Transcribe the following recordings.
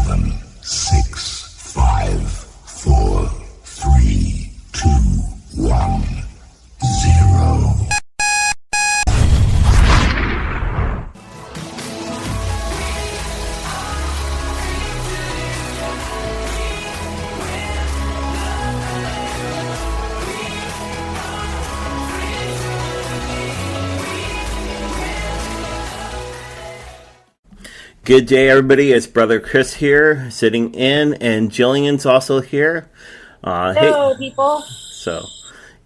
7, 6, 5, 4, 3, 2, 1, 0. Good day, everybody. It's Brother Chris here, sitting in, and Jillian's also here. Hello, people. So,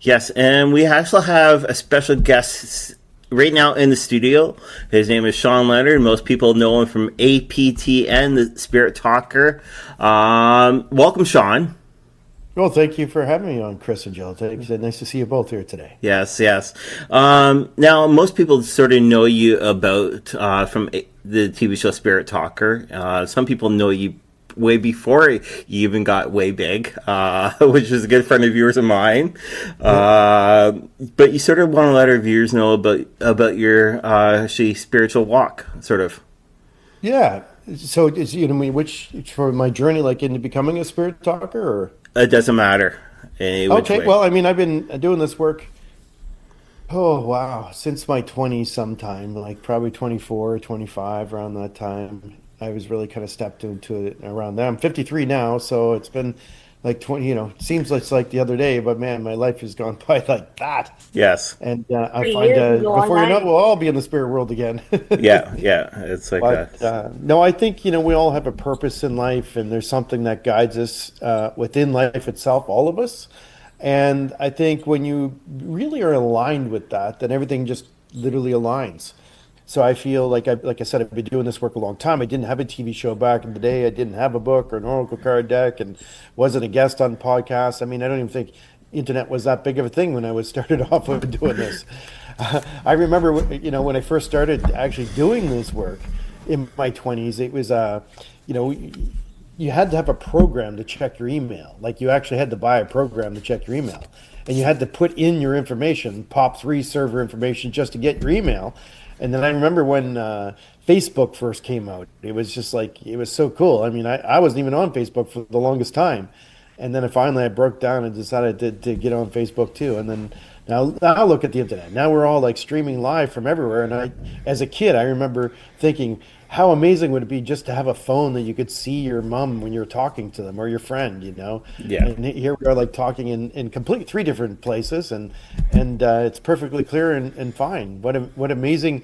yes, and we also have a special guest right now in the studio. His name is Shawn Leonard. Most people know him from APTN, the Spirit Talker. Welcome, Shawn. Well, thank you for having me on, Chris and Jill. It's nice to see you both here today. Yes. Now, most people sort of know you about from the TV show Spirit Talker. Some people know you way before you even got way big, which is a good friend of yours and mine. But you sort of want to let our viewers know about your spiritual walk, sort of. Yeah. So, which for my journey, like into becoming a spirit talker, or it doesn't matter. Okay. Well, I mean, I've been doing this work. Oh wow, since my 20s, sometime like probably 24, 25, around that time. I was really kind of stepped into it around that. I'm 53 now, so it's been like 20. It seems like the other day, but man, my life has gone by like that. Yes. And I find before you know it, we'll all be in the spirit world again. yeah, it's like that. No, I think we all have a purpose in life, and there's something that guides us within life itself, all of us. And I think when you really are aligned with that, then everything just literally aligns. So I feel like I said, I've been doing this work a long time. I didn't have a TV show back in the day. I didn't have a book or an oracle card deck, and wasn't a guest on podcasts. I mean, I don't even think internet was that big of a thing when I was started off with doing this. I remember, when I first started actually doing this work in my 20s, it was, you had to have a program to check your email. Like you actually had to buy a program to check your email, and you had to put in your information, POP3 server information, just to get your email. And then I remember when Facebook first came out, it was just like, it was so cool. I mean, I wasn't even on Facebook for the longest time. And then finally I broke down and decided to get on Facebook too. And then now look at the internet. Now we're all like streaming live from everywhere. And as a kid, I remember thinking, how amazing would it be just to have a phone that you could see your mom when you're talking to them, or your friend, Yeah. And here we are like talking in complete three different places, and it's perfectly clear and fine. What amazing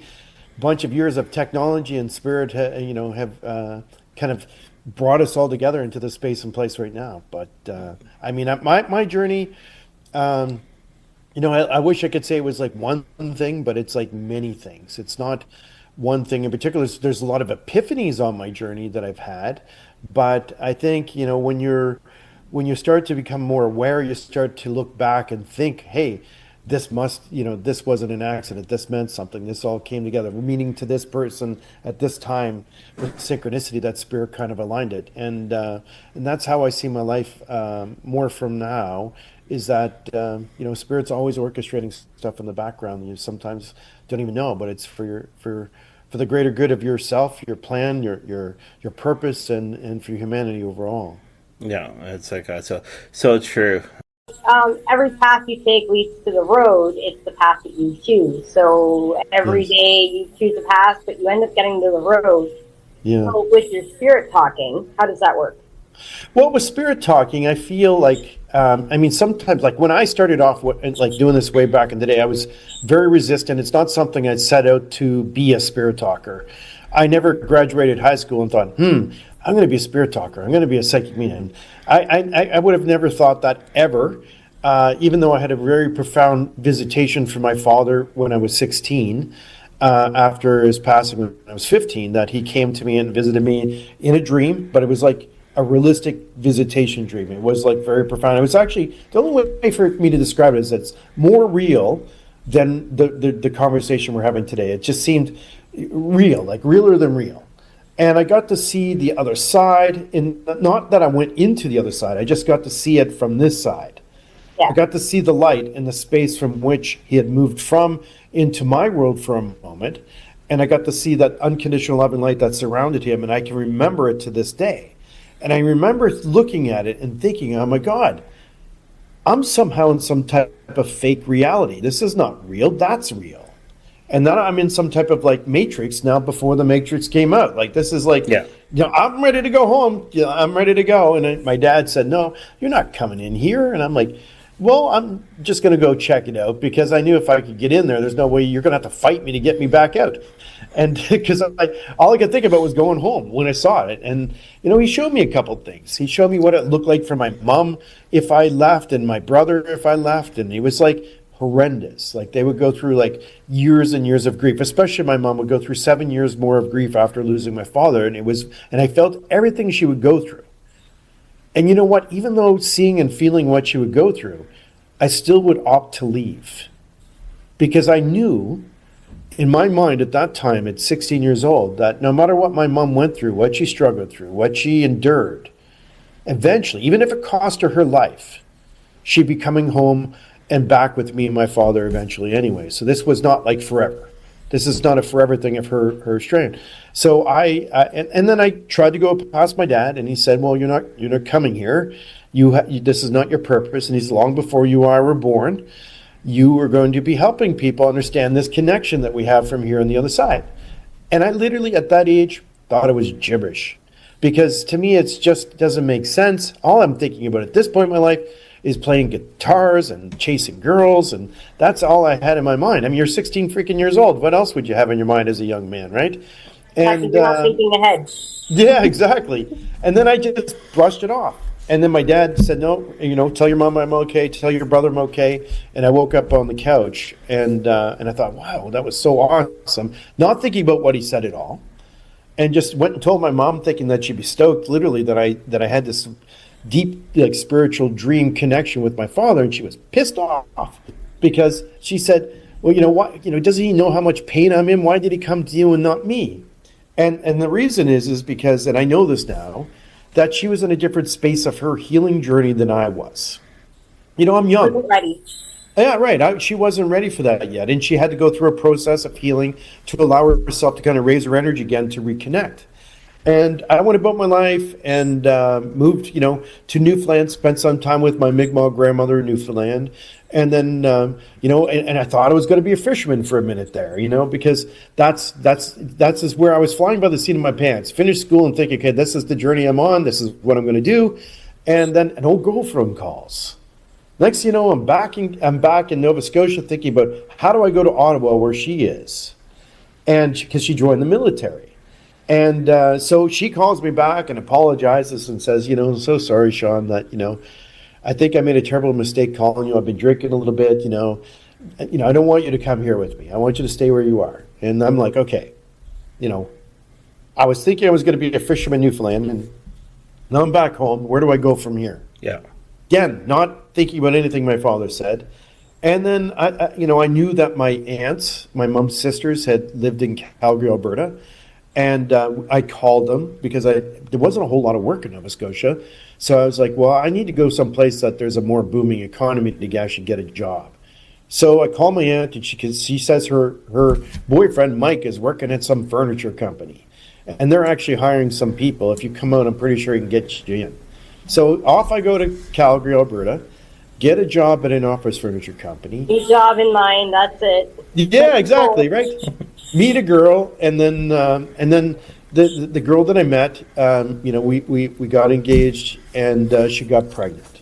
bunch of years of technology and spirit, have kind of brought us all together into the space and place right now. But I mean, my journey, I wish I could say it was like one thing, but it's like many things. It's not one thing in particular. There's a lot of epiphanies on my journey that I've had, but I think when you start to become more aware, you start to look back and think, hey, this wasn't an accident. This meant something. This all came together, meaning to this person at this time, with synchronicity, that spirit kind of aligned it. And that's how I see my life more from now, is that spirit's always orchestrating stuff in the background that you sometimes don't even know, but it's for the greater good of yourself, your plan, your purpose, and for humanity overall. Yeah, it's like so true. Every path you take leads to the road. It's the path that you choose. So every day you choose a path, but you end up getting to the road. Yeah. So with your spirit talking, how does that work? Well, with spirit talking, I feel like, sometimes, like when I started off like doing this way back in the day, I was very resistant. It's not something I set out to be a spirit talker. I never graduated high school and thought, I'm going to be a spirit talker. I'm going to be a psychic medium. I would have never thought that ever, even though I had a very profound visitation from my father when I was 16, after his passing when I was 15, that he came to me and visited me in a dream, but it was like a realistic visitation dream. It was like very profound. It was actually, the only way for me to describe it is it's more real than the conversation we're having today. It just seemed real, like realer than real. And I got to see the other side, and not that I went into the other side, I just got to see it from this side. Yeah. I got to see the light and the space from which he had moved from into my world for a moment. And I got to see that unconditional love and light that surrounded him, and I can remember it to this day. And I remember looking at it and thinking, oh my God, I'm somehow in some type of fake reality. This is not real. That's real. And then I'm in some type of like matrix now before the matrix came out. Like, this is like, Yeah. I'm ready to go home. I'm ready to go. And my dad said, no, you're not coming in here. And I'm like, well, I'm just going to go check it out, because I knew if I could get in there, there's no way you're going to have to fight me to get me back out. And because all I could think about was going home when I saw it. And, he showed me a couple things. He showed me what it looked like for my mom if I left, and my brother if I left. And it was like horrendous. Like, they would go through like years and years of grief. Especially my mom would go through 7 years more of grief after losing my father. And I felt everything she would go through. And you know what? Even though seeing and feeling what she would go through, I still would opt to leave, because I knew in my mind at that time, at 16 years old, that no matter what my mom went through, what she struggled through, what she endured, eventually, even if it cost her her life, she'd be coming home and back with me and my father eventually anyway. So this was not like forever. This is not a forever thing of her strain. So and then I tried to go past my dad, and he said, well, you're not coming here. This is not your purpose. And he's, long before you were born, you are going to be helping people understand this connection that we have from here on the other side. And I literally at that age thought it was gibberish, because to me, it just doesn't make sense. All I'm thinking about at this point in my life is playing guitars and chasing girls, and that's all I had in my mind. I mean, you're 16 freaking years old. What else would you have in your mind as a young man, right? And you're not thinking ahead. yeah, exactly. And then I just brushed it off. And then my dad said, no, tell your mom I'm okay, tell your brother I'm okay. And I woke up on the couch, and I thought, wow, that was so awesome. Not thinking about what he said at all. And just went and told my mom, thinking that she'd be stoked, literally, that I had this deep, like, spiritual dream connection with my father. And she was pissed off, because she said, well, what, doesn't he know how much pain I'm in? Why did he come to you and not me? And the reason is because, and I know this now, that she was in a different space of her healing journey than I was. I'm young. Wasn't ready. Yeah, right. She wasn't ready for that yet. And she had to go through a process of healing to allow herself to kind of raise her energy again to reconnect. And I went about my life and moved, to Newfoundland, spent some time with my Mi'kmaq grandmother in Newfoundland. And then, and I thought I was going to be a fisherman for a minute there, because that's just where I was flying by the seat of my pants. Finished school and thinking, okay, this is the journey I'm on. This is what I'm going to do. And then an old girlfriend calls. Next, I'm back in Nova Scotia, thinking about how do I go to Ottawa where she is, and because she joined the military. And so she calls me back and apologizes and says, I'm so sorry, Shawn, that, I think I made a terrible mistake calling you. I've been drinking a little bit, I don't want you to come here with me. I want you to stay where you are. And I'm like, okay, I was thinking I was going to be a fisherman in Newfoundland, and now I'm back home. Where do I go from here? Yeah. Again, not thinking about anything my father said. And then, I knew that my aunts, my mom's sisters, had lived in Calgary, Alberta. And I called them because there wasn't a whole lot of work in Nova Scotia. So I was like, well, I need to go someplace that there's a more booming economy to actually get a job. So I called my aunt, and she says her boyfriend, Mike, is working at some furniture company. And they're actually hiring some people. If you come out, I'm pretty sure he can get you in. So off I go to Calgary, Alberta, get a job at an office furniture company. New job in mind, that's it. Yeah, exactly, right? Meet a girl, and then the girl that I met, we got engaged, and she got pregnant.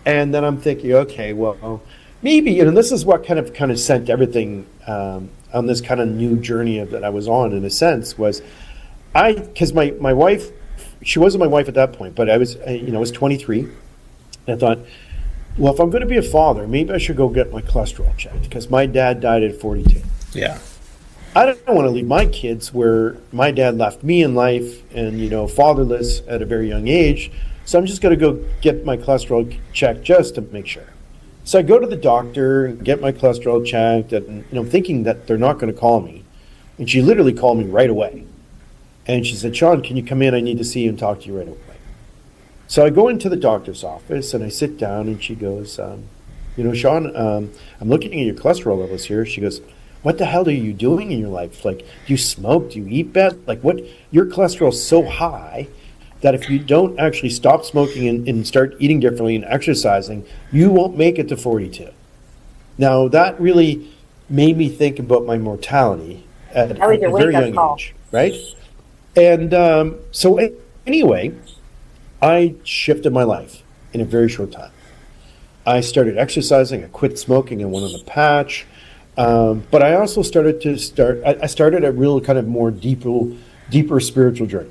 And then I'm thinking, okay, well, maybe, this is what kind of sent everything on this kind of new journey that I was on, in a sense, was because my wife, she wasn't my wife at that point, but I was 23. And I thought, well, if I'm going to be a father, maybe I should go get my cholesterol checked, because my dad died at 42. Yeah. I don't want to leave my kids where my dad left me in life and, fatherless at a very young age. So I'm just going to go get my cholesterol checked just to make sure. So I go to the doctor and get my cholesterol checked, and, thinking that they're not going to call me. And she literally called me right away. And she said, Shawn, can you come in? I need to see you and talk to you right away. So I go into the doctor's office and I sit down, and she goes, Shawn, I'm looking at your cholesterol levels here. She goes, what the hell are you doing in your life? Like, do you smoke? Do you eat bad? Like, what? Your cholesterol's so high. that if you don't actually stop smoking and start eating differently and exercising, you won't make it to 42. Now, that really made me think about my mortality at That was a your very wake-up young call. age, right? And anyway, I shifted my life in a very short time. I started exercising, I quit smoking, I went on a patch. But I also I started a real kind of more deeper spiritual journey.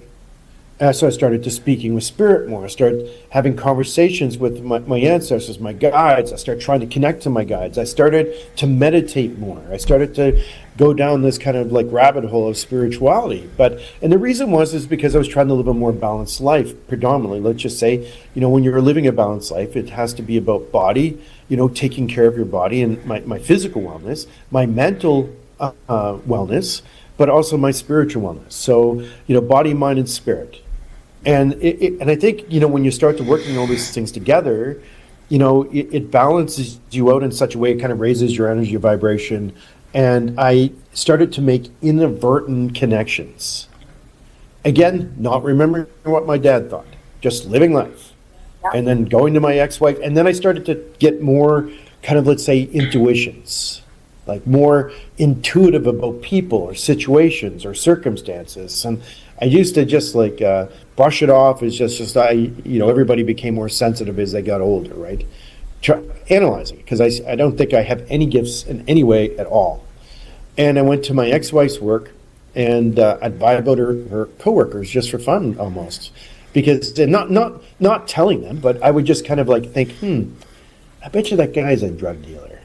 So I started to speaking with spirit more. I started having conversations with my ancestors, my guides. I started trying to connect to my guides. I started to meditate more. I started to go down this kind of like rabbit hole of spirituality. And the reason is because I was trying to live a more balanced life, predominantly. Let's just say, when you're living a balanced life, it has to be about body, taking care of your body and my physical wellness, my mental wellness, but also my spiritual wellness. So, body, mind, and spirit. And and I think, when you start to working all these things together, it balances you out in such a way, it kind of raises your energy vibration. And I started to make inadvertent connections. Again, not remembering what my dad thought, just living life. Yeah. And then going to my ex-wife. And then I started to get more kind of, let's say, intuitions, like more intuitive about people or situations or circumstances. And I used to just like brush it off as just everybody became more sensitive as they got older, right? Analyzing it, because I don't think I have any gifts in any way at all. And I went to my ex-wife's work and I'd buy about her coworkers just for fun almost. Because they're not telling them, but I would just kind of like think, I bet you that guy's a drug dealer,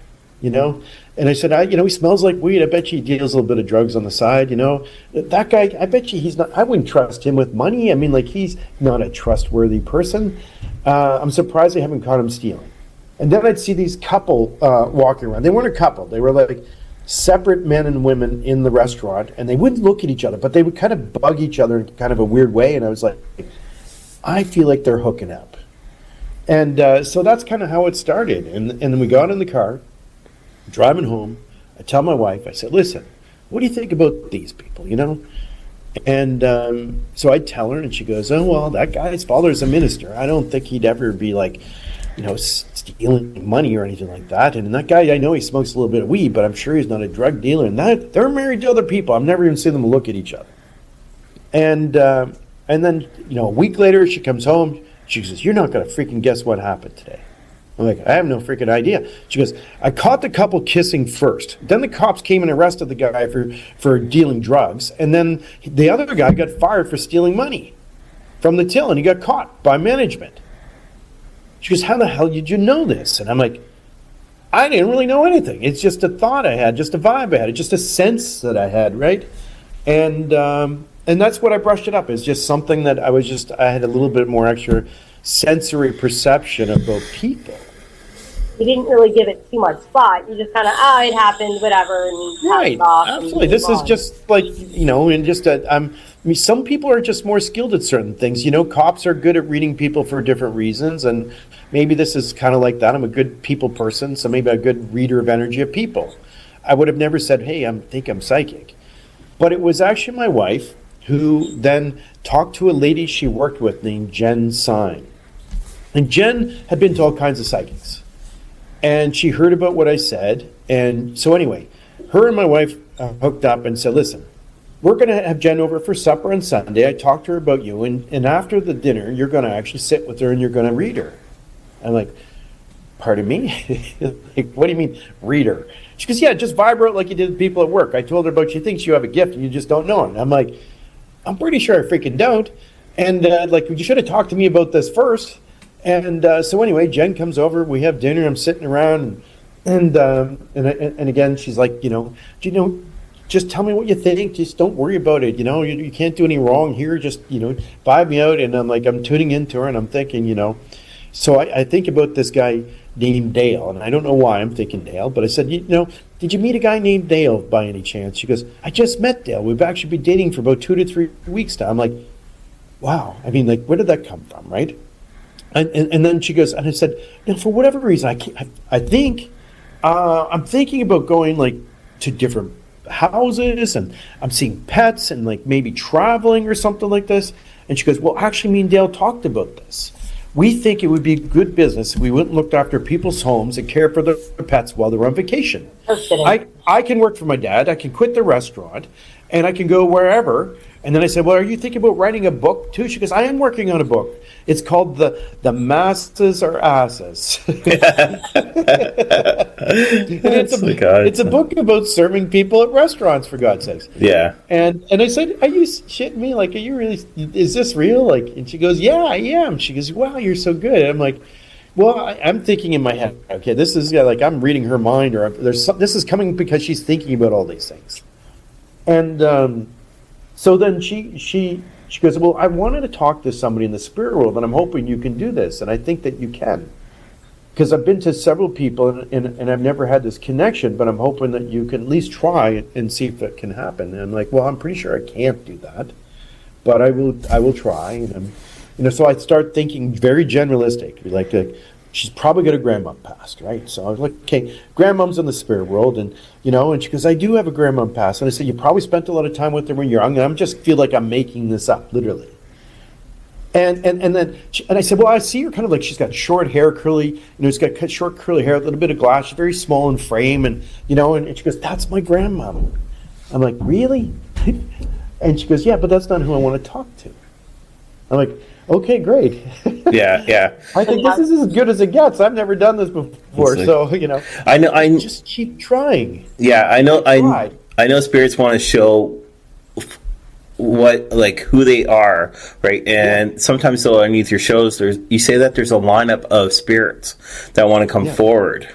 And I said, he smells like weed. I bet you he deals a little bit of drugs on the side, That guy, I bet you he's not, I wouldn't trust him with money. I mean, like, he's not a trustworthy person. I'm surprised they haven't caught him stealing. And then I'd see these couple walking around. They weren't a couple. They were like separate men and women in the restaurant, and they wouldn't look at each other, but they would kind of bug each other in kind of a weird way. And I was like, I feel like they're hooking up. And so that's kind of how it started. And then we got in the car, driving home. I tell my wife, I said, listen, what do you think about these people, And so I tell her, and she goes, oh, well, that guy's father's a minister. I don't think he'd ever be like, stealing money or anything like that. And that guy, I know he smokes a little bit of weed, but I'm sure he's not a drug dealer. And they're married to other people. I've never even seen them look at each other. And then, a week later, she comes home. She says, you're not going to freaking guess what happened today. I'm like, I have no freaking idea. She goes, I caught the couple kissing first. Then the cops came and arrested the guy for dealing drugs. And then the other guy got fired for stealing money from the till, and he got caught by management. She goes, how the hell did you know this? And I'm like, I didn't really know anything. It's just a thought I had, just a vibe I had, just a sense that I had, right? And that's what I brushed it up. It's just something that I had a little bit more extra sensory perception about people. You didn't really give it too much thought. You just kind of, it happened, whatever, and you passed it off. Absolutely. This is just like, and just some people are just more skilled at certain things. Cops are good at reading people for different reasons, and maybe this is kind of like that. I'm a good people person, so maybe a good reader of energy of people. I would have never said, hey, I think I'm psychic. But it was actually my wife who then talked to a lady she worked with named Jen Syme. And Jen had been to all kinds of psychics. And she heard about what I said. And so anyway, her and my wife hooked up and said, listen, we're going to have Jen over for supper on Sunday. I talked to her about you. And after the dinner, you're going to actually sit with her and you're going to read her. I'm like, pardon me? Like, what do you mean, read her? She goes, yeah, just vibrate like you did with people at work. I told her about she thinks you have a gift and you just don't know it. And I'm like, I'm pretty sure I freaking don't. And you should have talked to me about this first. And so anyway, Jen comes over. We have dinner. I'm sitting around, and again, she's like, just tell me what you think. Just don't worry about it. You can't do any wrong here. Just vibe me out. And I'm like, I'm tuning into her, and I'm thinking, So I think about this guy named Dale, and I don't know why I'm thinking Dale, but I said, did you meet a guy named Dale by any chance? She goes, I just met Dale. We've actually been dating for about 2 to 3 weeks now. I'm like, wow. I mean, like, where did that come from, right? And then she goes, and I said, for whatever reason, I think I'm thinking about going like to different houses, and I'm seeing pets, and like maybe traveling or something like this. And she goes, well, actually, me and Dale talked about this. We think it would be good business if we went and looked after people's homes and care for their pets while they're on vacation. I can work for my dad, I can quit the restaurant, and I can go wherever. And then I said, well, are you thinking about writing a book too? She goes, I am working on a book. It's called The Masses Are Asses. It's a book about serving people at restaurants, for God's sakes. Yeah. And I said, are you shitting me? Like, are you really, is this real? Like, and she goes, yeah, I am. She goes, wow, you're so good. And I'm like, well, I'm thinking in my head, okay, this is like, I'm reading her mind, or this is coming because she's thinking about all these things. And so then she goes, well, I wanted to talk to somebody in the spirit world, and I'm hoping you can do this, and I think that you can. Because I've been to several people, and I've never had this connection, but I'm hoping that you can at least try and see if it can happen. And I'm like, well, I'm pretty sure I can't do that, but I will try. And so I start thinking very generalistic, like she's probably got a grandmom past, right? So I was like, okay, grandmom's in the spirit world, and she goes, I do have a grandmom past. And I said, you probably spent a lot of time with her when you're young, and I just feel like I'm making this up, literally. And then I said, well, I see her kind of like she's got short hair, curly, she's got short curly hair, a little bit of glass, she's very small in frame, and and she goes, that's my grandmom. I'm like, really? And she goes, yeah, but that's not who I want to talk to. I'm like, okay, great. Yeah. I think this is as good as it gets. I've never done this before, so I just keep trying. Yeah, I know spirits want to show who they are, right? And sometimes though, underneath your shows, you say that there's a lineup of spirits that want to come forward.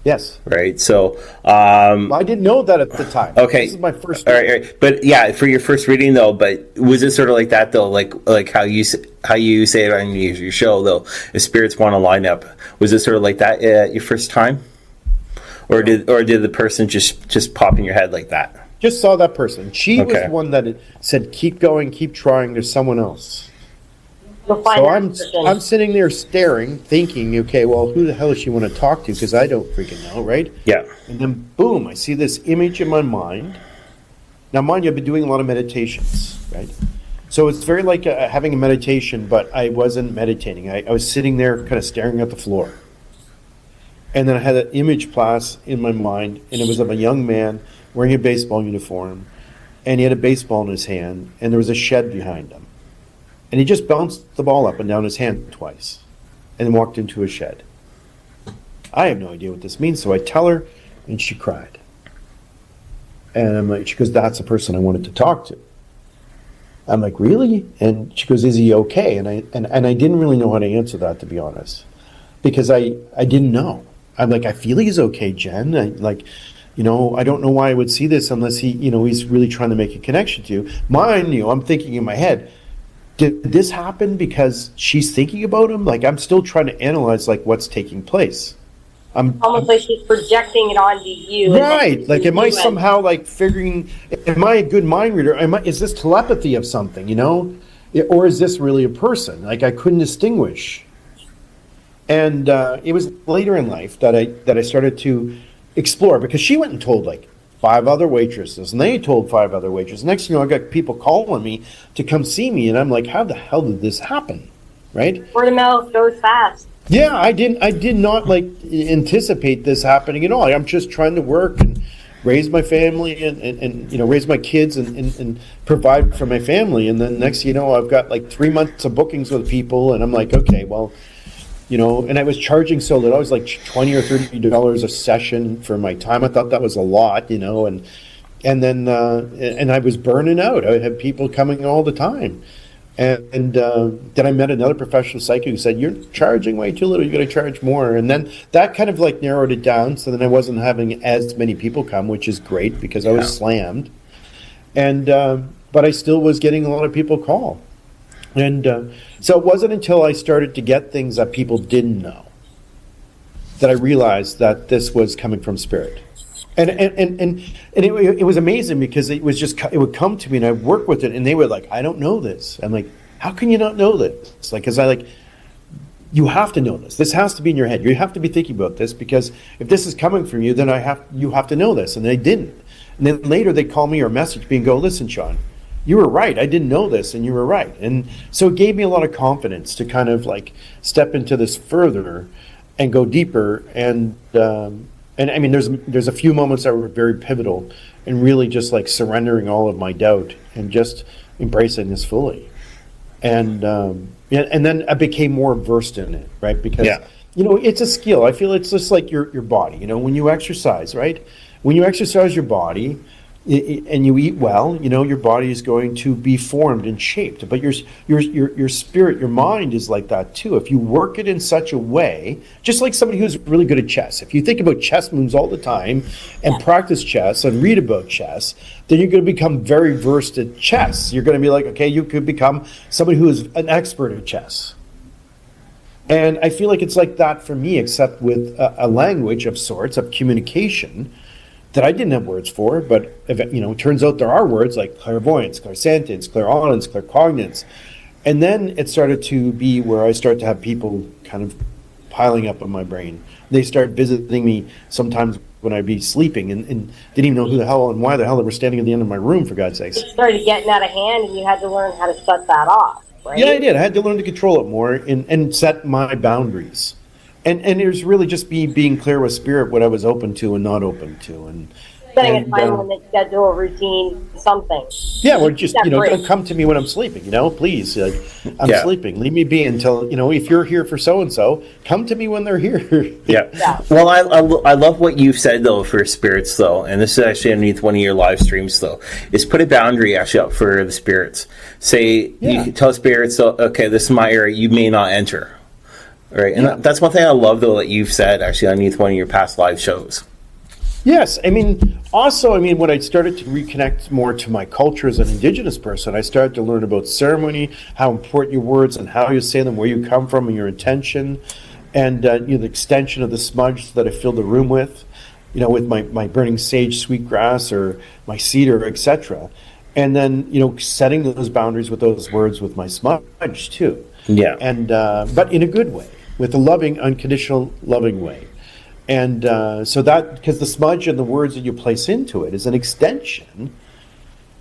Yes. Right. So I didn't know that at the time. Okay. This is my first. All right. But yeah, for your first reading though, but was it sort of like that though, like how you say it on your show though? If spirits want to line up, was it sort of like that your first time, or did the person just pop in your head like that? Just saw that person. She was the one that said, "Keep going, keep trying." There's someone else. So I'm sitting there staring, thinking, okay, well, who the hell does she want to talk to? Because I don't freaking know, right? Yeah. And then, boom, I see this image in my mind. Now, mind you, I've been doing a lot of meditations, right? So it's very like having a meditation, but I wasn't meditating. I was sitting there kind of staring at the floor. And then I had an image pass in my mind, and it was of a young man wearing a baseball uniform, and he had a baseball in his hand, and there was a shed behind him. And he just bounced the ball up and down his hand twice and then walked into a shed. I have no idea what this means, so I tell her, and she cried. And I'm like, she goes, that's the person I wanted to talk to. I'm like, really? And she goes, is he okay? And I didn't really know how to answer that, to be honest, because I didn't know. I'm like, I feel he's okay, Jen. I don't know why I would see this unless he's really trying to make a connection to you. Mind you, I'm thinking in my head, did this happen because she's thinking about him? Like, I'm still trying to analyze what's taking place. Almost like she's projecting it onto you. Right. Like, am I somehow figuring, am I a good mind reader? Is this telepathy of something, or is this really a person? Like, I couldn't distinguish. And it was later in life that I started to explore, because she went and told 5 other waitresses, and they told 5 other waitresses. Next thing you know, I got people calling me to come see me, and I'm like, how the hell did this happen? Right? Word of mouth goes fast. Yeah, I did not anticipate this happening at all. I'm just trying to work and raise my family and raise my kids and provide for my family. And then next thing you know, I've got 3 months of bookings with people, and I'm like, okay, well, and I was charging so little. I was $20 or $30 a session for my time. I thought that was a lot, and then I was burning out. I had people coming all the time, and then I met another professional psychic who said, "You're charging way too little. You got to charge more." And then that kind of narrowed it down. So then I wasn't having as many people come, which is great because I was slammed, and but I still was getting a lot of people call. And so it wasn't until I started to get things that people didn't know that I realized that this was coming from spirit. And it was amazing because it would come to me and I'd work with it and they were like, I don't know this. I'm like, how can you not know this? You have to know this. This has to be in your head. You have to be thinking about this, because if this is coming from you, then you have to know this. And they didn't. And then later they call me or message me and go, listen, Shawn, you were right. I didn't know this, and you were right. And so it gave me a lot of confidence to kind of like step into this further and go deeper. And I mean, there's a few moments that were very pivotal and really just like surrendering all of my doubt and just embracing this fully. And and then I became more versed in it, right? Because it's a skill. I feel it's just like your body. When you exercise, right? When you exercise your body and you eat well, your body is going to be formed and shaped. But your spirit, your mind is like that too. If you work it in such a way, just like somebody who's really good at chess. If you think about chess moves all the time and practice chess and read about chess, then you're going to become very versed at chess. You're going to be like, okay, you could become somebody who is an expert at chess. And I feel like it's like that for me, except with a language of sorts, of communication, that I didn't have words for, but it turns out there are words like clairvoyance, clairsentience, clairaudience, claircognizance. And then it started to be where I start to have people kind of piling up in my brain. They start visiting me sometimes when I'd be sleeping and didn't even know who the hell and why the hell they were standing at the end of my room, for God's sakes. It started getting out of hand, and you had to learn how to shut that off, right? Yeah, I did. I had to learn to control it more and set my boundaries. And it was really just being clear with spirit what I was open to and not open to. And setting a time limit, schedule, routine, something. Yeah, or just, don't come to me when I'm sleeping, please. I'm sleeping. Leave me be until, if you're here for so-and-so, come to me when they're here. Yeah. Well, I love what you've said, though, for spirits, though, and this is actually underneath one of your live streams, though, is put a boundary, actually, up for the spirits. Say, you can tell spirits, so, okay, this is my area, you may not enter. Right, and that's one thing I love, though, that you've said, actually, underneath one of your past live shows. Yes, when I started to reconnect more to my culture as an Indigenous person, I started to learn about ceremony, how important your words and how you say them, where you come from and your intention, and the extension of the smudge that I filled the room with, with my burning sage, sweetgrass, or my cedar, etc. And then, setting those boundaries with those words with my smudge, too. Yeah. And but in a good way, with a loving, unconditional, loving way. And so that, because the smudge and the words that you place into it is an extension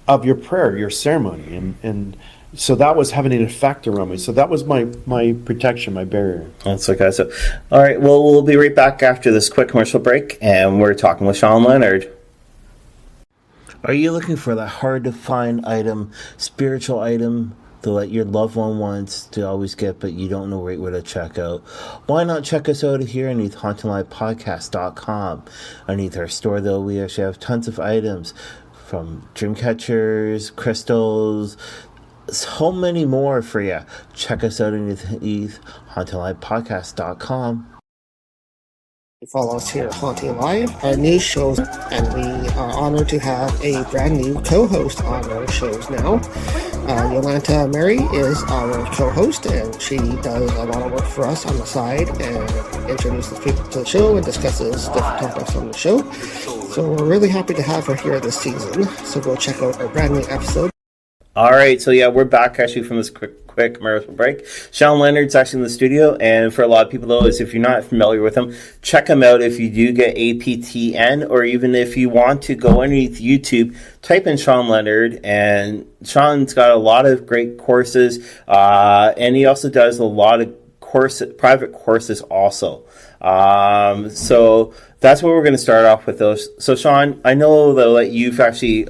of your prayer, your ceremony. And so that was having an effect around me. So that was my protection, my barrier. That's okay. So, all right. Well, we'll be right back after this quick commercial break. And we're talking with Shawn Leonard. Are you looking for that hard-to-find item, spiritual item, that your loved one wants to always get, but you don't know right where to check out? Why not check us out here underneath HauntedLivePodcast.com. Underneath our store, though, we actually have tons of items from dream catchers, crystals, so many more for you. Check us out underneath HauntedLivePodcast.com. Follow us here at Haunting Live, our new shows, and we are honored to have a brand new co-host on our shows now. Yolanta Mary is our co-host, and she does a lot of work for us on the side and introduces people to the show and discusses different topics on the show. So we're really happy to have her here this season. So go check out our brand new episode. All right, so we're back actually from this quick commercial break. Shawn Leonard's actually in the studio, and for a lot of people, though, is if you're not familiar with him, check him out if you do get APTN, or even if you want to go underneath YouTube, type in Shawn Leonard, and Shawn's got a lot of great courses, and he also does a lot of private courses also. So that's what we're going to start off with those. So Shawn, I know, though, that you've actually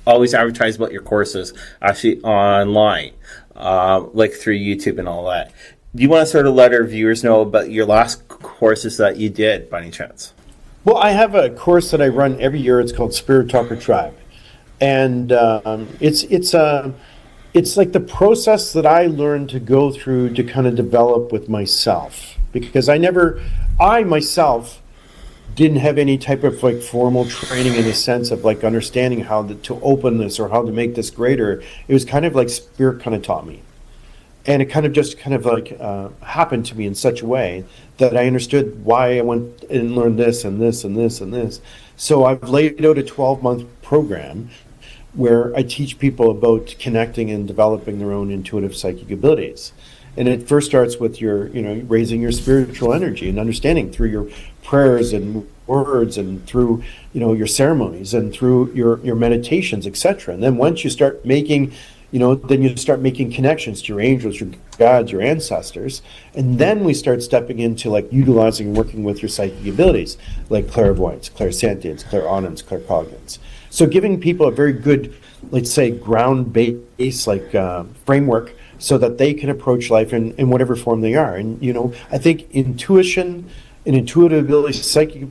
always advertise about your courses actually online, like through YouTube and all that. Do you want to sort of let our viewers know about your last courses that you did, by any chance? Well, I have a course that I run every year. It's called Spirit Talker Tribe, and it's like the process that I learned to go through to kind of develop with myself, because I myself didn't have any type of like formal training in the sense of like understanding how to open this or how to make this greater. It was kind of like spirit kind of taught me, and it kind of like happened to me in such a way that I understood why I went and learned this and this and this and this. So I've laid out a 12-month program where I teach people about connecting and developing their own intuitive psychic abilities. And it first starts with your, raising your spiritual energy and understanding through your prayers and words and through, your ceremonies and through your meditations, etc. And then once you start making, then you start making connections to your angels, your gods, your ancestors. And then we start stepping into like utilizing and working with your psychic abilities, like clairvoyance, clairsentience, clairaudence, claircognizance. So giving people a very good, let's say, ground-based framework so that they can approach life in whatever form they are. And, I think intuition and intuitive abilities, psychic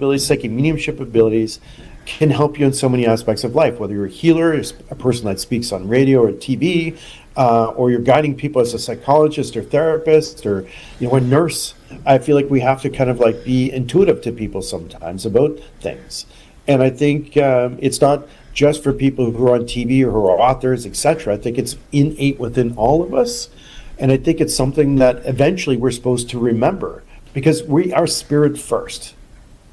mediumship abilities can help you in so many aspects of life, whether you're a healer, a person that speaks on radio or TV, or you're guiding people as a psychologist or therapist or, a nurse. I feel like we have to kind of like be intuitive to people sometimes about things. And I think it's not just for people who are on TV or who are authors, etc. I think it's innate within all of us. And I think it's something that eventually we're supposed to remember because we are spirit first.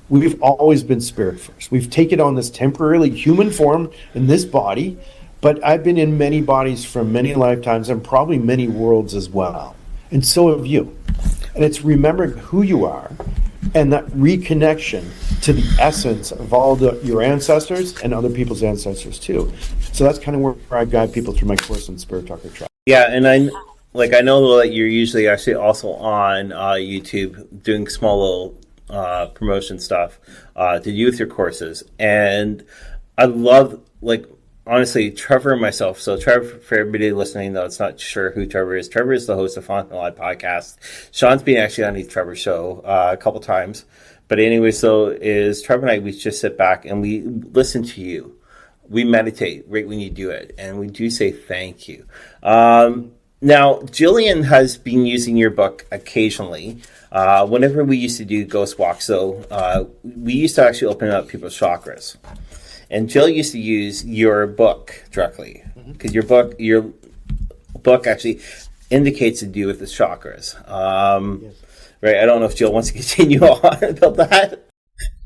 We've always been spirit first. We've taken on this temporarily human form in this body, but I've been in many bodies from many lifetimes and probably many worlds as well. And so have you. And it's remembering who you are and that reconnection to the essence of all your ancestors and other people's ancestors too. So that's kind of where I guide people through my course on Spirit Talker Track. Yeah, and I know that you're usually actually also on YouTube doing small little promotion stuff to do with your courses. And I love, honestly, Trevor and myself. So Trevor, for everybody listening that's not sure who Trevor is the host of Haunted Live podcast. Sean's been actually on the Trevor show a couple times. But anyway, so is Trevor and I, we just sit back and we listen to you. We meditate right when you do it. And we do say thank you. Now, Jillian has been using your book occasionally. Whenever we used to do ghost walks, though, we used to actually open up people's chakras. And Jill used to use your book directly because your book actually indicates to do with the chakras. Yes. Right? I don't know if Jill wants to continue on about that.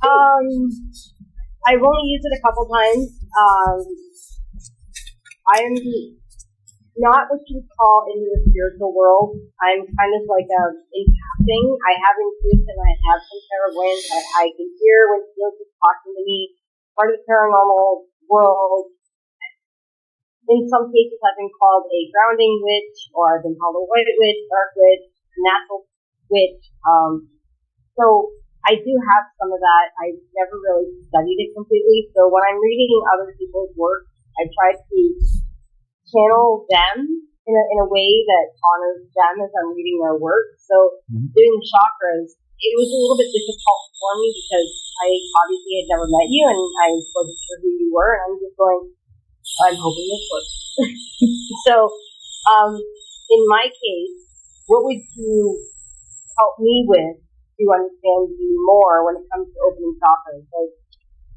I've only used it a couple times. I'm not what you would call into the spiritual world. I'm kind of like impacting. I have intuition. I have some clairvoyance. I can hear when Jill's talking to me. Part of the paranormal world. In some cases, I've been called a grounding witch, or I've been called a white witch, dark witch, natural witch. So I do have some of that. I've never really studied it completely. So when I'm reading other people's work, I try to channel them in a way that honors them as I'm reading their work. So doing the chakras, it was a little bit difficult for me because I obviously had never met you and I wasn't sure who you were, and I'm just going, I'm hoping this works. So, in my case, what would you help me with to understand you more when it comes to opening chakras?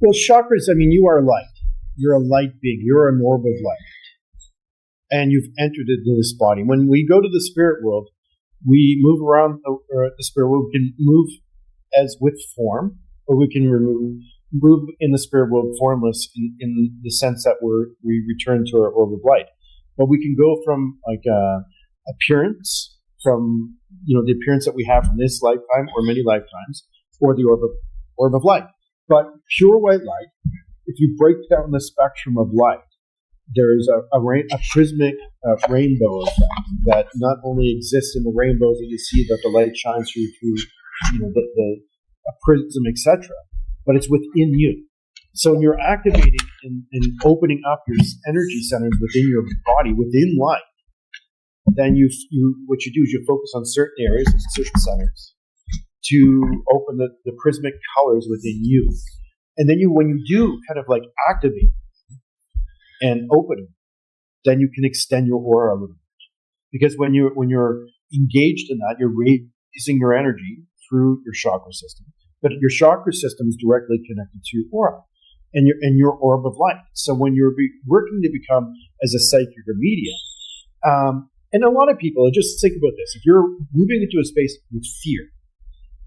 Well, chakras, you are light. You're a light being. You're an orb of light. And you've entered into this body. When we go to the spirit world, we move around the spirit world. We can move as with form, or we can move in the spirit world formless in the sense that we return to our orb of light. But we can go from appearance, from the appearance that we have from this lifetime or many lifetimes, or the orb of light. But pure white light, if you break down the spectrum of light, there is a prismic rainbow effect that not only exists in the rainbows that you see that the light shines through the prism, etc., but it's within you. So when you're activating and opening up your energy centers within your body, within light, then what you do is you focus on certain areas and certain centers to open the prismic colors within you. And then when you do kind of like activate and open, then you can extend your aura a little bit. Because when you're engaged in that, you're raising your energy through your chakra system. But your chakra system is directly connected to your aura and your orb of light. So when you're working to become as a psychic or medium, and a lot of people, just think about this. If you're moving into a space with fear,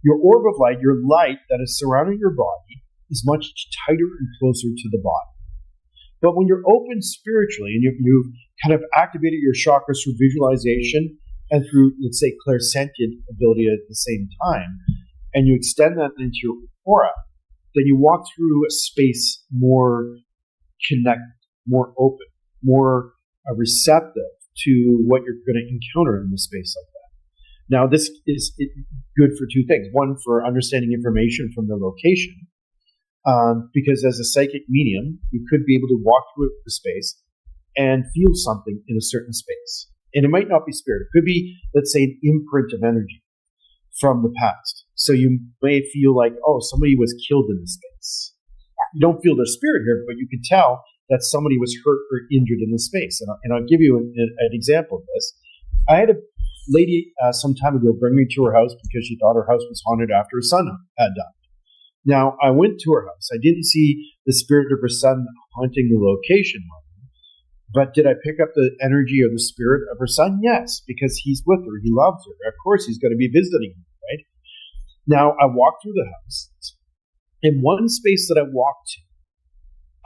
your orb of light, your light that is surrounding your body, is much tighter and closer to the body. But when you're open spiritually and you've kind of activated your chakras through visualization and through, let's say, clairsentient ability at the same time, and you extend that into your aura, then you walk through a space more connected, more open, more receptive to what you're going to encounter in a space like that. Now, this is good for two things. One, for understanding information from the location, because as a psychic medium, you could be able to walk through the space and feel something in a certain space. And it might not be spirit. It could be, let's say, an imprint of energy from the past. So you may feel like, oh, somebody was killed in this space. You don't feel their spirit here, but you can tell that somebody was hurt or injured in the space. And I'll give you an example of this. I had a lady some time ago bring me to her house because she thought her house was haunted after her son had died. Now, I went to her house. I didn't see the spirit of her son haunting the location, but did I pick up the energy or the spirit of her son? Yes, because he's with her. He loves her. Of course, he's going to be visiting her, right? Now, I walked through the house. In one space that I walked to,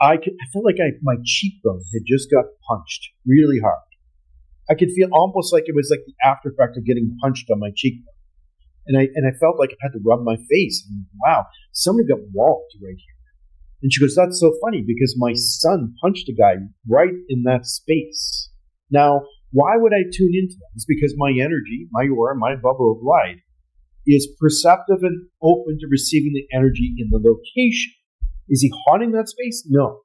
I felt like my cheekbone had just got punched really hard. I could feel almost like it was like the after effect of getting punched on my cheekbone. And I felt like I had to rub my face. And wow, somebody got walloped right here. And she goes, that's so funny because my son punched a guy right in that space. Now, why would I tune into that? It's because my energy, my aura, my bubble of light is perceptive and open to receiving the energy in the location. Is he haunting that space? No.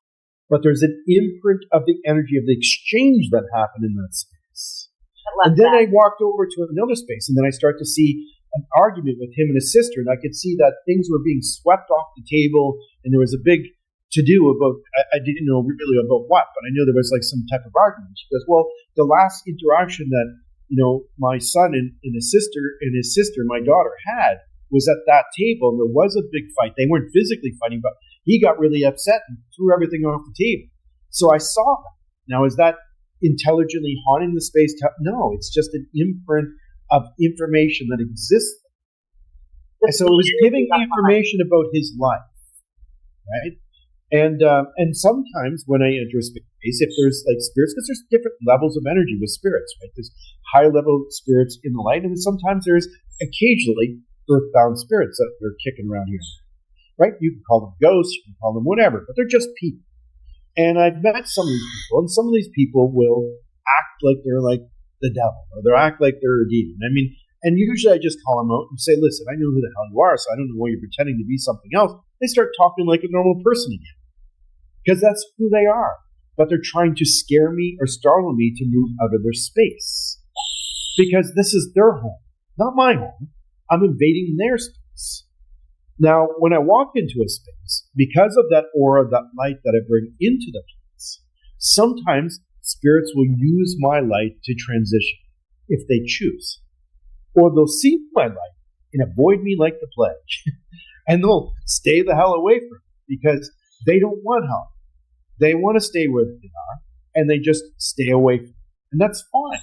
But there's an imprint of the energy of the exchange that happened in that space. And then I walked over to another space, and then I start to see an argument with him and his sister, and I could see that things were being swept off the table, and there was a big to-do about, I didn't know really about what, but I knew there was like some type of argument. She goes, well, the last interaction that, my son and his sister, my daughter, had was at that table, and there was a big fight. They weren't physically fighting, but he got really upset and threw everything off the table. So I saw that. Now, is that intelligently haunting the space? No, it's just an imprint of information that exists. And so it was giving me information about his life, right? And sometimes when I enter a space, if there's like spirits, because there's different levels of energy with spirits, right? There's high level spirits in the light, and sometimes there's occasionally earthbound spirits that are kicking around here, right? You can call them ghosts, you can call them whatever, but they're just people. And I've met some of these people, and some of these people will act like they're like the devil, or they'll act like they're a demon. I mean, and usually I just call them out and say, listen, I know who the hell you are, so I don't know why you're pretending to be something else. They start talking like a normal person again, because that's who they are. But they're trying to scare me or startle me to move out of their space, because this is their home, not my home. I'm invading their space. Now, when I walk into a space, because of that aura, that light that I bring into the place, sometimes spirits will use my light to transition, if they choose. Or they'll see my light and avoid me like the plague. And they'll stay the hell away from me, because they don't want help. They want to stay where they are, and they just stay away from me. And that's fine.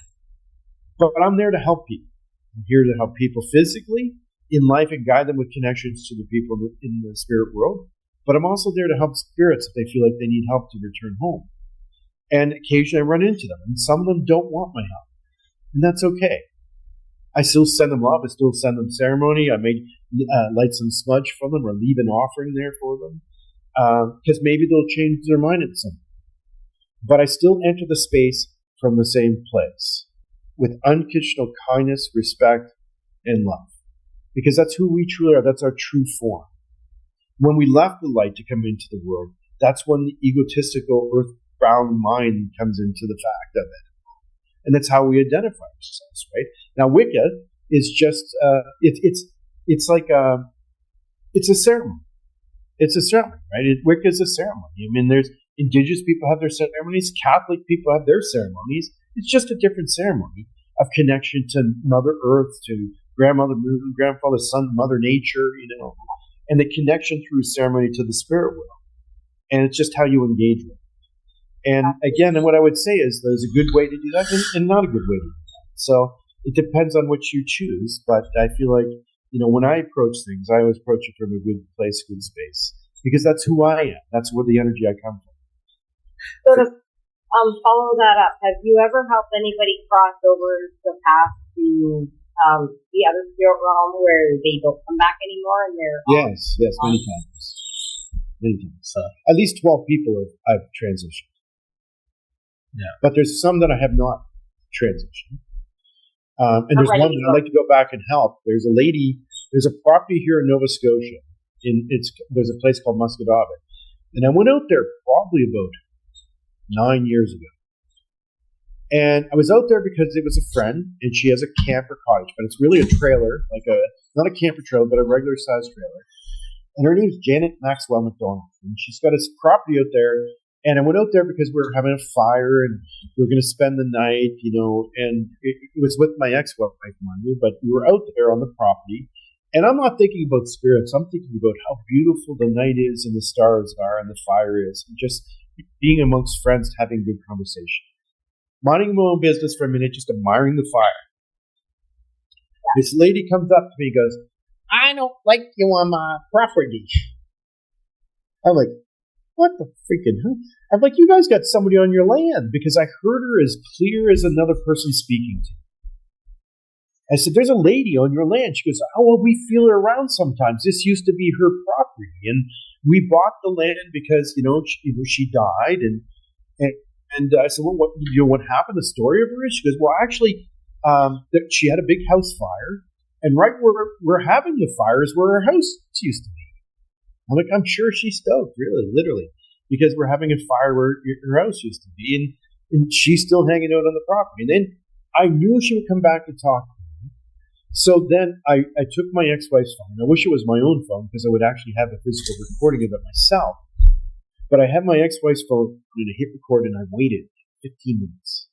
But I'm there to help people. I'm here to help people physically in life and guide them with connections to the people in the spirit world. But I'm also there to help spirits if they feel like they need help to return home. And occasionally I run into them, and some of them don't want my help. And that's okay. I still send them love. I still send them ceremony. I may light some smudge for them or leave an offering there for them, because maybe they'll change their mind at some point. But I still enter the space from the same place with unconditional kindness, respect, and love, because that's who we truly are. That's our true form. When we left the light to come into the world, that's when the egotistical, earthbound mind comes into the fact of it. And that's how we identify ourselves, right? Now, Wicca is just, it's like it's a ceremony. It's a ceremony, right? Wicca is a ceremony. I mean, there's Indigenous people have their ceremonies. Catholic people have their ceremonies. It's just a different ceremony of connection to Mother Earth, to Grandmother Moon, Grandfather Sun, Mother Nature, and the connection through ceremony to the spirit world. And it's just how you engage with it. And again, and what I would say is there's a good way to do that and not a good way to do that. So it depends on what you choose. But I feel like, when I approach things, I always approach it from a good place, good space, because that's who I am. That's where the energy I come from. So to follow that up, have you ever helped anybody cross over the path to the other spirit realm where they don't come back anymore and they're Yes, many times. many times. At least 12 people I've transitioned. Yeah. But there's some that I have not transitioned. And there's one that I'd like to go back and help. There's a property here in Nova Scotia. There's a place called Muscatawbin. And I went out there probably about 9 years ago. And I was out there because it was a friend, and she has a camper cottage, but it's really a trailer, not a camper trailer, but a regular sized trailer. And her name's Janet Maxwell McDonald. And she's got a property out there. And I went out there because we were having a fire and we were going to spend the night, and it was with my ex-wife, mind you, but we were out there on the property. And I'm not thinking about spirits. I'm thinking about how beautiful the night is and the stars are and the fire is. And just being amongst friends, having good conversation. Minding my own business for a minute, just admiring the fire. This lady comes up to me and goes, "I don't like you on my property." I'm like, what the freaking hell? I'm like, you guys got somebody on your land, because I heard her as clear as another person speaking to me. I said, "There's a lady on your land." She goes, "Oh, well, we feel her around sometimes. This used to be her property, and we bought the land because she died." And I said, "Well, what happened? The story of her is?" She goes, "Well, actually, she had a big house fire, and right where we're having the fire is where her house used to be." I'm like, "I'm sure she's stoked, really, literally, because we're having a fire where her house used to be, and she's still hanging out on the property." And then I knew she would come back to talk to me. So then I took my ex-wife's phone. I wish it was my own phone, because I would actually have a physical recording of it myself. But I had my ex-wife's phone and I hit record, and I waited 15 minutes.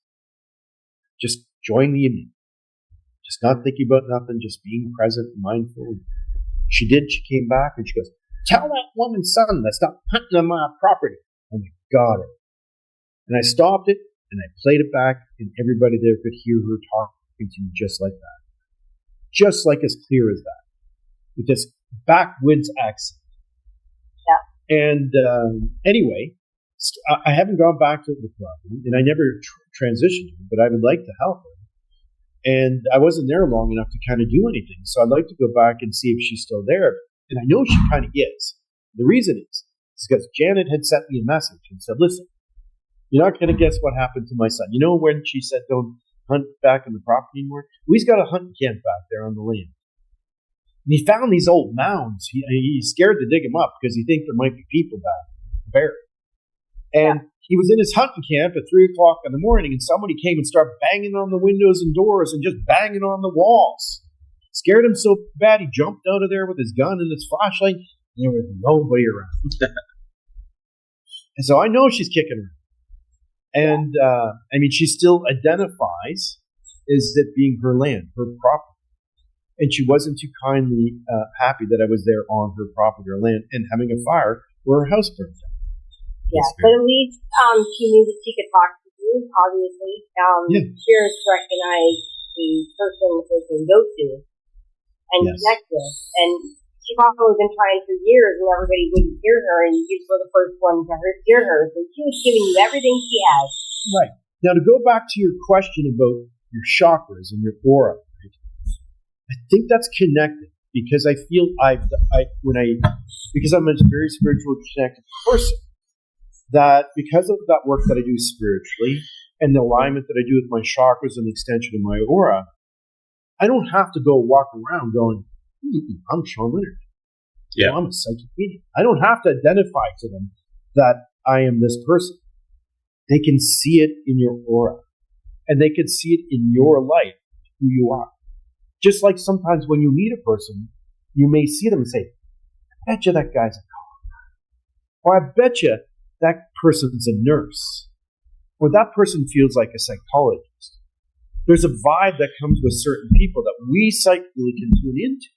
Just enjoying the evening. Just not thinking about nothing, just being present and mindful. She came back and she goes, "Tell that woman's son to stop hunting on my property." And I got it. And I stopped it and I played it back, and everybody there could hear her talking to me just like that. Just like as clear as that. With this backwoods accent. And anyway, I haven't gone back to the property, and I never transitioned her, but I would like to help her. And I wasn't there long enough to kind of do anything, so I'd like to go back and see if she's still there. And I know she kind of is. The reason is because Janet had sent me a message and said, "Listen, you're not going to guess what happened to my son. You know when she said don't hunt back in the property anymore? We've got a hunting camp back there on the land. And he found these old mounds. He's scared to dig them up because he thinks there might be people back buried. And he was in his hunting camp at 3 o'clock in the morning, and somebody came and started banging on the windows and doors and just banging on the walls. Scared him so bad he jumped out of there with his gun and his flashlight, and there was nobody around. And so I know she's kicking around. And she still identifies as it being her land, her property. And she wasn't too kindly happy that I was there on her property or land and having a fire where her house burned down. Yeah, but at least she knew that she could talk to you, obviously. Spirits recognize the person that they can go to and connect with. And she's probably been trying for years, and everybody wouldn't hear her, and you were the first one to hear her. So she was giving you everything she has. Right. Now, to go back to your question about your chakras and your aura, I think that's connected, because I feel because I'm a very spiritual connected person, that because of that work that I do spiritually and the alignment that I do with my chakras and the extension of my aura, I don't have to go walk around going, "I'm Shawn Leonard. Yeah. I'm a psychic medium." I don't have to identify to them that I am this person. They can see it in your aura, and they can see it in your light, who you are. Just like sometimes when you meet a person, you may see them and say, "I bet you that guy's a cop," or "I bet you that person's a nurse," or "that person feels like a psychologist." There's a vibe that comes with certain people that we psychically can tune into.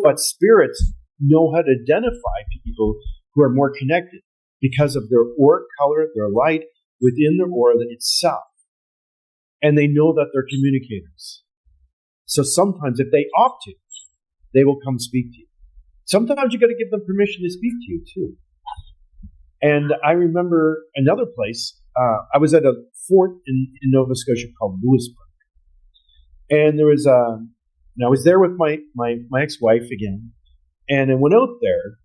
But spirits know how to identify people who are more connected because of their aura color, their light within their aura itself. And they know that they're communicators. So sometimes if they opt to, they will come speak to you. Sometimes you got to give them permission to speak to you too. And I remember another place, I was at a fort in Nova Scotia called Lewisburg. And there was and I was there with my ex-wife again. And I went out there,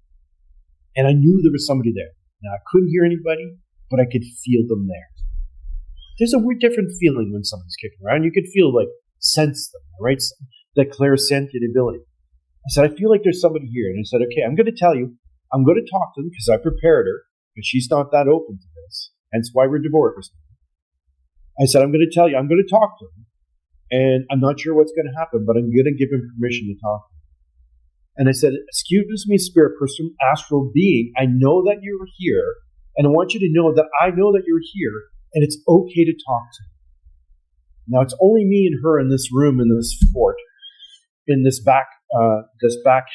And I knew there was somebody there. Now, I couldn't hear anybody, but I could feel them there. There's a weird different feeling when somebody's kicking around. You could feel like, sense them, right? That clairsentient ability. I said, I feel like there's somebody here. And I said, okay, I'm going to tell you, I'm going to talk to them because I prepared her, but she's not that open to this. Hence why we're divorced. I said, I'm going to tell you, I'm going to talk to him. And I'm not sure what's going to happen, but I'm going to give him permission to talk to him. And I said, excuse me, spirit person, astral being, I know that you're here, and I want you to know that I know that you're here, and it's okay to talk to me. Now, it's only me and her in this room, in this fort, in this back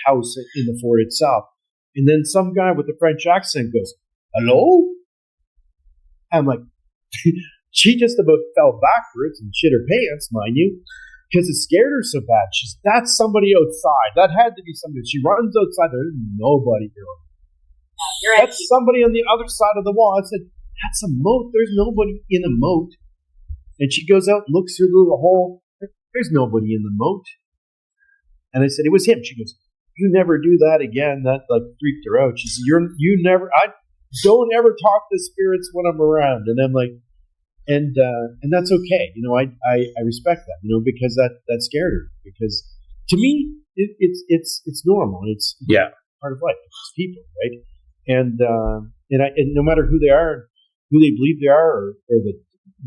house in the fort itself. And then some guy with a French accent goes, hello? I'm like, she just about fell backwards and shit her pants, mind you, because it scared her so bad. That's somebody outside. That had to be somebody. She runs outside. There's nobody here. That's somebody on the other side of the wall. I said, that's a moat. There's nobody in a moat. And she goes out and looks through the little hole. There's nobody in the moat. And I said, it was him. She goes, you never do that again. That like freaked her out. She said, I don't ever talk to spirits when I'm around. And I'm like, and that's okay. I respect that, because that scared her. Because to me, it's normal. It's part of life. It's people, right? And no matter who they are, who they believe they are, or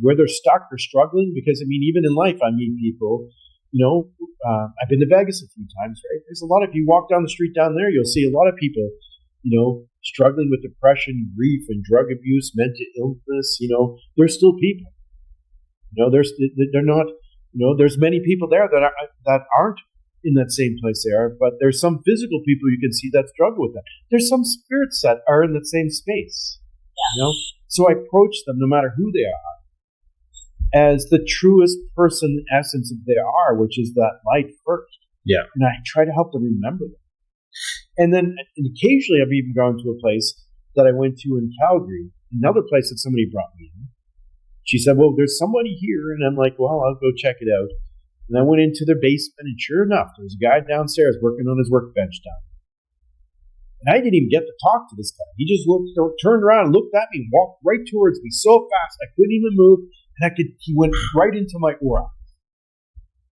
where they're stuck or struggling. Because even in life, I meet people. I've been to Vegas a few times, right? There's a lot of, you walk down the street down there, you'll see a lot of people, struggling with depression, grief, and drug abuse, mental illness. They're still people. They're not. There's many people there that aren't in that same place they are, but there's some physical people you can see that struggle with that. There's some spirits that are in that same space. So I approach them, no matter who they are, as the truest person essence of they are, which is that light first. Yeah. And I try to help them remember that. And then occasionally I've even gone to a place that I went to in Calgary, another place that somebody brought me in. She said, well, there's somebody here. And I'm like, well, I'll go check it out. And I went into their basement, and sure enough, there was a guy downstairs working on his workbench down. And I didn't even get to talk to this guy. He just turned around and looked at me and walked right towards me so fast I couldn't even move. And he went right into my aura.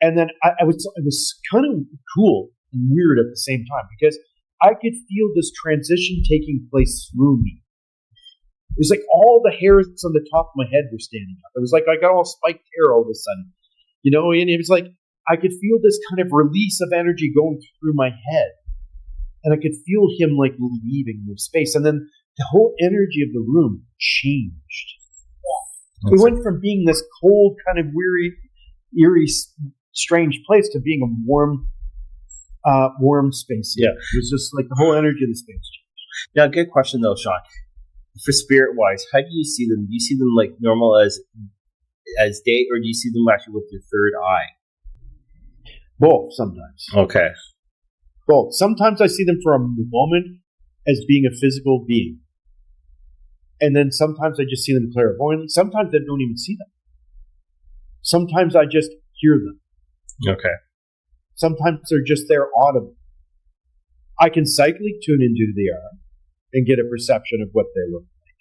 And then it was kind of cool and weird at the same time, because I could feel this transition taking place through me. It was like all the hairs on the top of my head were standing up. It was like I got all spiked hair all of a sudden. And it was like I could feel this kind of release of energy going through my head. And I could feel him like leaving the space. And then the whole energy of the room changed. We went from being this cold, kind of weary, eerie, strange place to being a warm space. Yeah. It was just like the whole energy of the space changed. Now, good question though, Shawn. For spirit-wise, how do you see them? Do you see them like normal as day, or do you see them actually with your third eye? Both, sometimes. Okay. Both. Sometimes I see them for a moment as being a physical being. And then sometimes I just see them clairvoyantly. Sometimes I don't even see them. Sometimes I just hear them. Okay. Sometimes they're just there audibly. I can psychically tune into who they are and get a perception of what they look like.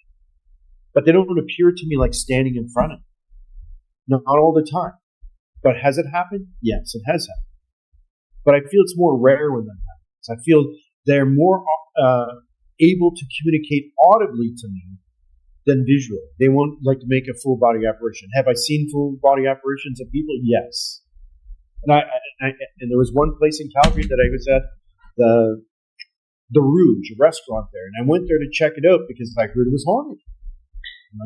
But they don't appear to me like standing in front of me. Not all the time. But has it happened? Yes, it has happened. But I feel it's more rare when that happens. I feel they're more able to communicate audibly to me than visually. They won't like to make a full body apparition. Have I seen full body apparitions of people? Yes. And there was one place in Calgary that I was at, the Rouge, a restaurant there, and I went there to check it out because I heard it was haunted.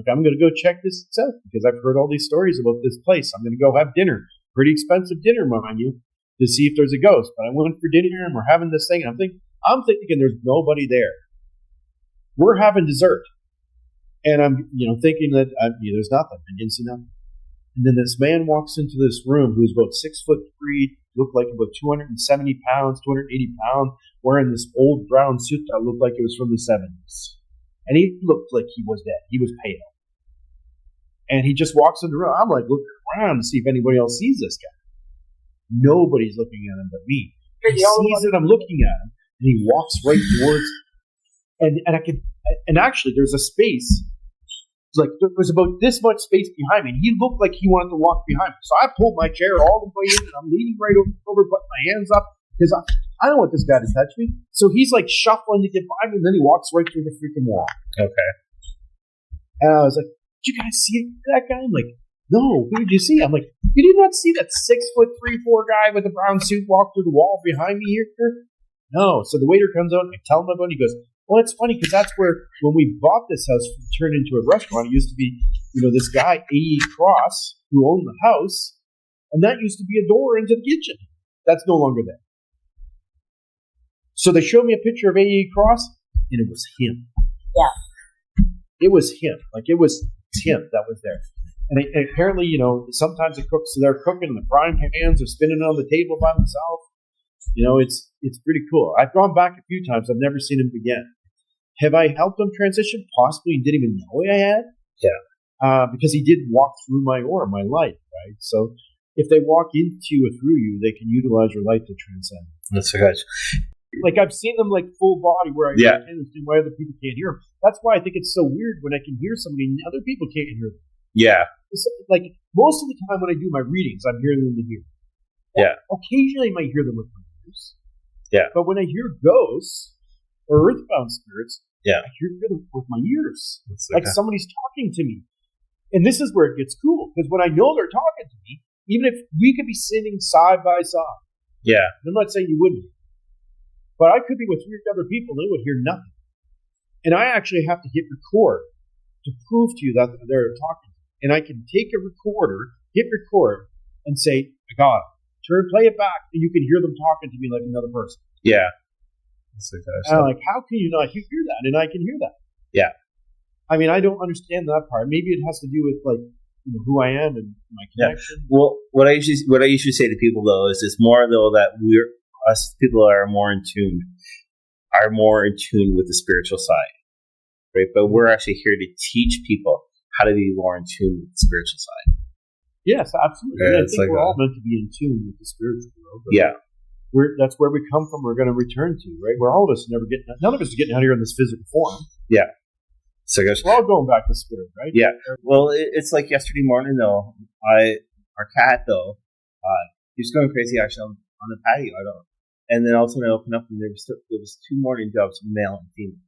I'm going to go check this out because I've heard all these stories about this place. I'm going to go have dinner, pretty expensive dinner, mind you, to see if there's a ghost. But I went for dinner and we're having this thing. And I'm thinking there's nobody there. We're having dessert, and I'm thinking that there's nothing. I didn't see nothing. And then this man walks into this room who's about 6'3", looked like about 270 pounds, 280 pounds, wearing this old brown suit that looked like it was from the 70s. And he looked like he was dead. He was pale. And he just walks in the room. I'm like looking around to see if anybody else sees this guy. Nobody's looking at him but me. He sees that I'm looking at him, and he walks right towards me. and I could, and actually there's a space. Like there was about this much space behind me, and he looked like he wanted to walk behind me. So I pulled my chair all the way in, and I'm leaning right over, putting my hands up because I don't want this guy to touch me. So he's like shuffling to get by me, and then he walks right through the freaking wall. Okay. And I was like, "Did you guys see that guy?" I'm like, "No, who did you see?" I'm like, "You did not see that 6'3", 4" guy with a brown suit walk through the wall behind me here?" No. So the waiter comes out, and I tell him about it. He goes, "Well, it's funny because that's where when we bought this house, we turned into a restaurant. It used to be, this guy A.E. Cross who owned the house, and that used to be a door into the kitchen. That's no longer there." So they showed me a picture of A.E. Cross, and it was him. Yeah. It was him. Like it was him that was there. And apparently, sometimes the cooks they're cooking, and the frying pans are spinning on the table by themselves. It's pretty cool. I've gone back a few times. I've never seen him again. Have I helped him transition? Possibly, and didn't even know I had. Yeah. Because he did walk through my life, right? So if they walk into or through you, they can utilize your light to transcend. That's so good. Like I've seen them like full body where I Yeah. can understand why other people can't hear them. That's why I think it's so weird when I can hear somebody and other people can't hear them. Yeah. It's like most of the time when I do my readings, I'm hearing them to hear. Yeah. Occasionally I might hear them with my ears. Yeah. But when I hear ghosts or earthbound spirits, Yeah. I hear them with my ears. That's Like okay. somebody's talking to me. And this is where it gets cool, because when I know they're talking to me, even if we could be sitting side by side, Yeah. I'm not saying you wouldn't, but I could be with 3 other people and they would hear nothing. And I actually have to hit record to prove to you that they're talking. And I can take a recorder, hit record, and say, "I got it." Play it back, and you can hear them talking to me like another person. Yeah. That's okay. And I'm like, how can you not hear that? And I can hear that. Yeah. I mean, I don't understand that part. Maybe it has to do with like who I am and my connection. Well, what I usually say to people though is it's more though that us people are more in tune with the spiritual side, right? But we're actually here to teach people how to be more in tune with the spiritual side. Yes, absolutely. Yeah, I it's think like we're all meant to be in tune with the spiritual world. But Yeah. that's where we come from. We're going to return to, right? Where all of us none of us are getting out here in this physical form. Yeah. So I guess We're all going back to spirit, right? Yeah. Well, it's like yesterday morning though. Our cat though, he was going crazy actually on the patio. And then all of a sudden I opened up and there was 2 morning doves, male and female.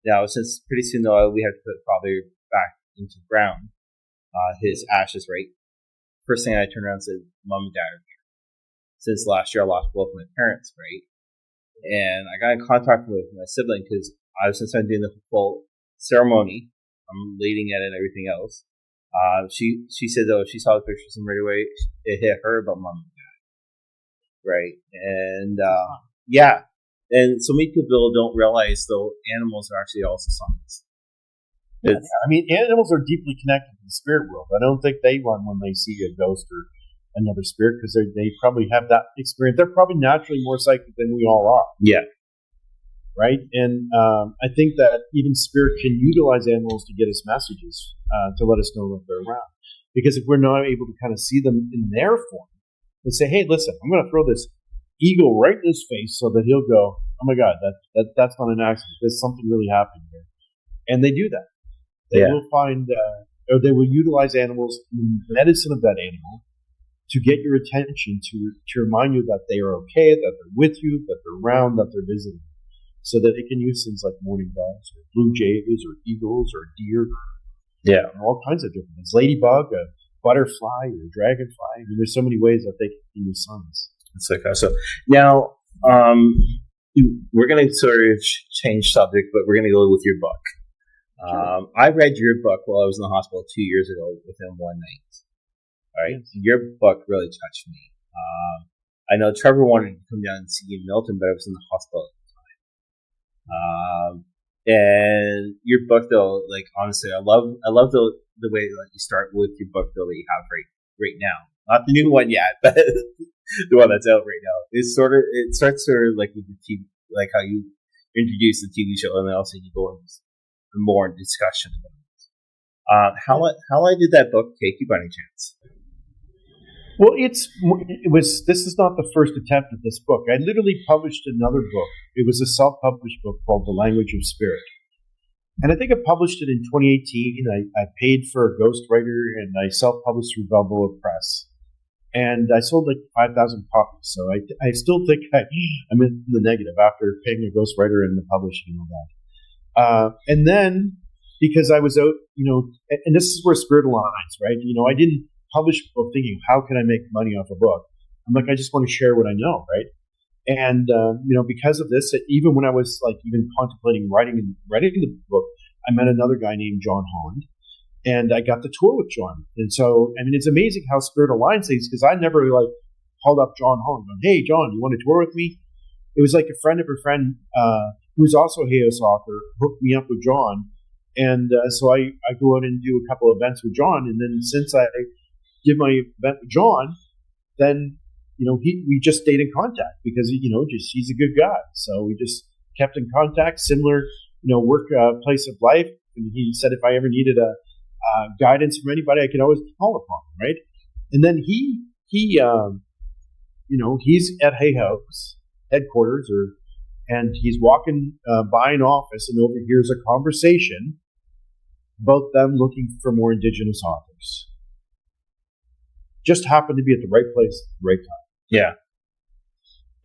Now since pretty soon though we have to put father back into the ground, his ashes, right? First thing I turned around and said, "Mom and Dad are here." Since last year I lost both my parents, right? And I got in contact with my sibling because since I'm doing the full ceremony, I'm leading it and everything else. She said though she saw the pictures and right away it hit her about Mom and Dad, right? And yeah, and so many people don't realize though animals are actually also signs. Yeah, I mean, animals are deeply connected to the spirit world. I don't think they run when they see a ghost or another spirit because they probably have that experience. They're probably naturally more psychic than we all are. Yeah. Right? And I think that even spirit can utilize animals to get us messages to let us know that they're around. Because if we're not able to kind of see them in their form and say, "Hey, listen, I'm going to throw this eagle right in his face," so that he'll go, "Oh my God, that's not an accident. There's something really happening here." And they do that. They will find, or they will utilize animals in the medicine of that animal to get your attention, to remind you that they are okay, that they're with you, that they're around, that they're visiting. So that they can use things like mourning doves, or blue jays, or eagles, or deer. Yeah. All kinds of different things. Ladybug, a butterfly, or dragonfly. I mean, there's so many ways that they can use signs. It's like so. Now, we're going to sort of change subject, but we're going to go with your book. Sure. I read your book while I was in the hospital 2 years ago within one night. All right. Yes. Your book really touched me. I know Trevor wanted to come down and see you in Milton, but I was in the hospital at the time. And your book, though, like honestly, I love the way that you start with your book, though, that you have right now. Not the new one yet, but the one that's out right now. It starts sort of like with the TV, like how you introduce the TV show, and then also you go into more discussion about it. How long did that book take you by any chance? Well, this is not the first attempt at this book. I literally published another book. It was a self-published book called The Language of Spirit. And I think I published it in 2018. I paid for a ghostwriter and I self-published through Balboa Press. And I sold like 5,000 copies. So I still think I'm in the negative after paying a ghostwriter and the publishing and all that. And then, because I was out, and this is where Spirit aligns, right? I didn't publish a book thinking, how can I make money off a book? I'm like, I just want to share what I know, right? And, because of this, even when I was like even contemplating writing the book, I met another guy named John Hond, and I got to tour with John. And so, it's amazing how Spirit aligns things, because I never like called up John Hond going, hey, John, you want to tour with me? It was like a friend of a friend, who was also a Hayos author, hooked me up with John. And so I go out and do a couple of events with John. And then since I did my event with John, then we just stayed in contact because he's a good guy. So we just kept in contact, similar work place of life. And he said if I ever needed a guidance from anybody, I could always call upon him, right? And then he's at Hay House headquarters, and he's walking by an office and overhears a conversation about them looking for more Indigenous authors. Just happened to be at the right place at the right time. Yeah.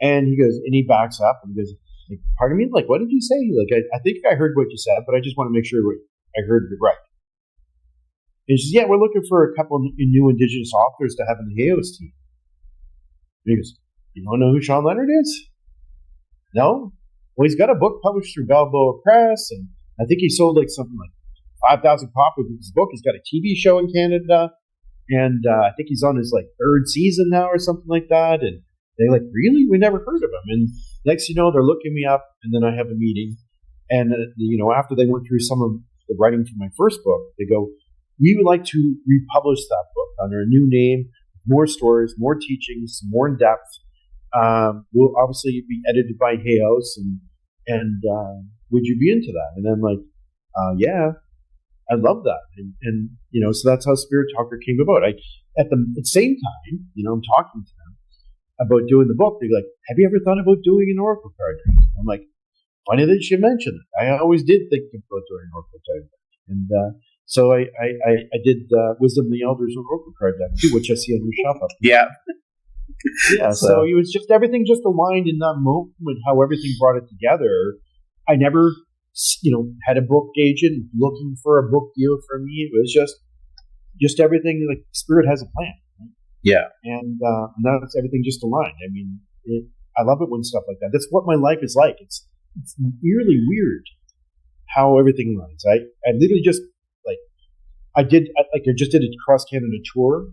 And he goes, and he backs up and goes, like, pardon me? Like, what did you say? Like, I think I heard what you said, but I just want to make sure I heard it right. And she says, yeah, we're looking for a couple of new Indigenous authors to have in the Hayos team. And he goes, you don't know who Shawn Leonard is? No? Well, he's got a book published through Balboa Press, and I think he sold like something like 5,000 copies of his book. He's got a TV show in Canada. And I think he's on his like third season now or something like that. And they're like, really? We never heard of him. And next they're looking me up, and then I have a meeting. And, after they went through some of the writing for my first book, they go, we would like to republish that book under a new name, more stories, more teachings, more in depth. Will obviously be edited by Hayos, and would you be into that? And I'm like, yeah. I love that. And so that's how Spirit Talker came about. At the same time, I'm talking to them about doing the book. They're like, have you ever thought about doing an Oracle card deck? I'm like, funny that you mentioned it. I always did think about doing an Oracle card deck. And so I did Wisdom of the Elders Oracle card deck too, which I see on your shop up. Yeah. Yeah. So it was just everything just aligned in that moment, how everything brought it together. I never had a book agent looking for a book deal for me. It was just everything. Like Spirit has a plan. Right? Yeah, and that's everything just aligned. I love it when stuff like that. That's what my life is like. It's eerily weird how everything aligns. I literally just I just did a cross Canada tour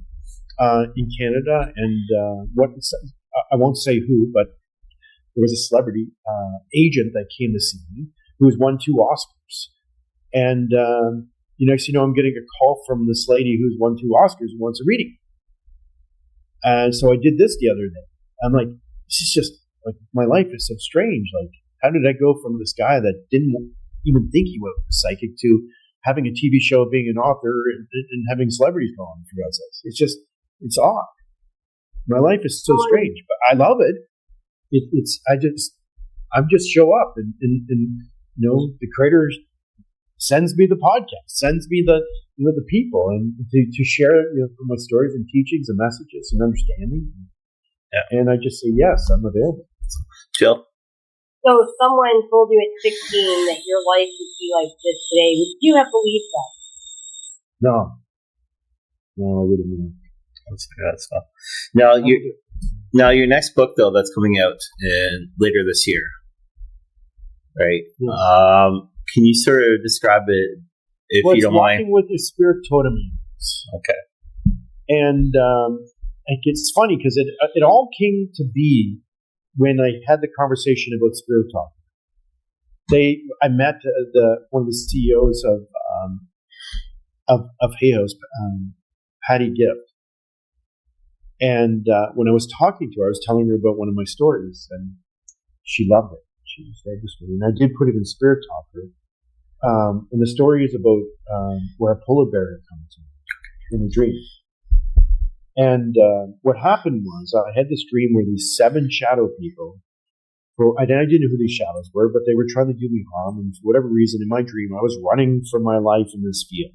in Canada, and I won't say who, but there was a celebrity agent that came to see me, who's won 2 Oscars. And next I'm getting a call from this lady who's won 2 Oscars and wants a reading. And so I did this the other day. I'm like, this is just, like, my life is so strange. Like, how did I go from this guy that didn't even think he was psychic to having a TV show, being an author, and having celebrities go on, for God's sakes? It's odd. My life is so strange, but I love it. I just show up and the creator sends me the podcast, sends me the people, and to share my stories and teachings and messages and understanding. Yeah. And I just say yes, I'm available. Jill. So if someone told you at 16 that your life would be like this today, would you have believed that? No, I wouldn't know. That's fun. Now your next book though that's coming out later this year. Right. Yeah. Can you sort of describe it if you don't mind? Walking with the Spirit Totem. Okay. And it's funny because it all came to be when I had the conversation about Spirit Talk. I met one of the CEOs of Hayos, Patty Gift. And when I was talking to her, I was telling her about one of my stories, and she loved it. She was devastated. And I did put it in Spirit Talker. And the story is about where a polar bear comes in a dream. And what happened was I had this dream where these 7 shadow people, I didn't know who these shadows were, but they were trying to do me harm. And for whatever reason, in my dream, I was running for my life in this field.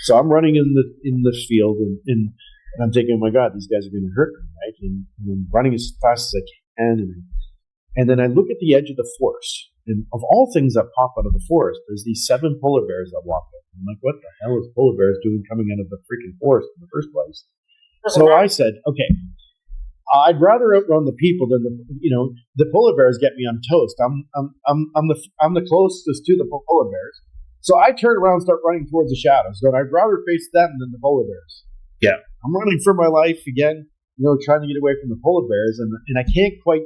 So I'm running in the field, and I'm thinking, oh my God, these guys are going to hurt me, right? And I'm running as fast as I can. And then I look at the edge of the forest. And of all things that pop out of the forest, there's these 7 polar bears that walk up. I'm like, what the hell is polar bears doing coming out of the freaking forest in the first place? So I said, okay, I'd rather outrun the people than the polar bears get me on toast. I'm the closest to the polar bears. So I turn around and start running towards the shadows. But I'd rather face them than the polar bears. Yeah. I'm running for my life again, trying to get away from the polar bears, and I can't quite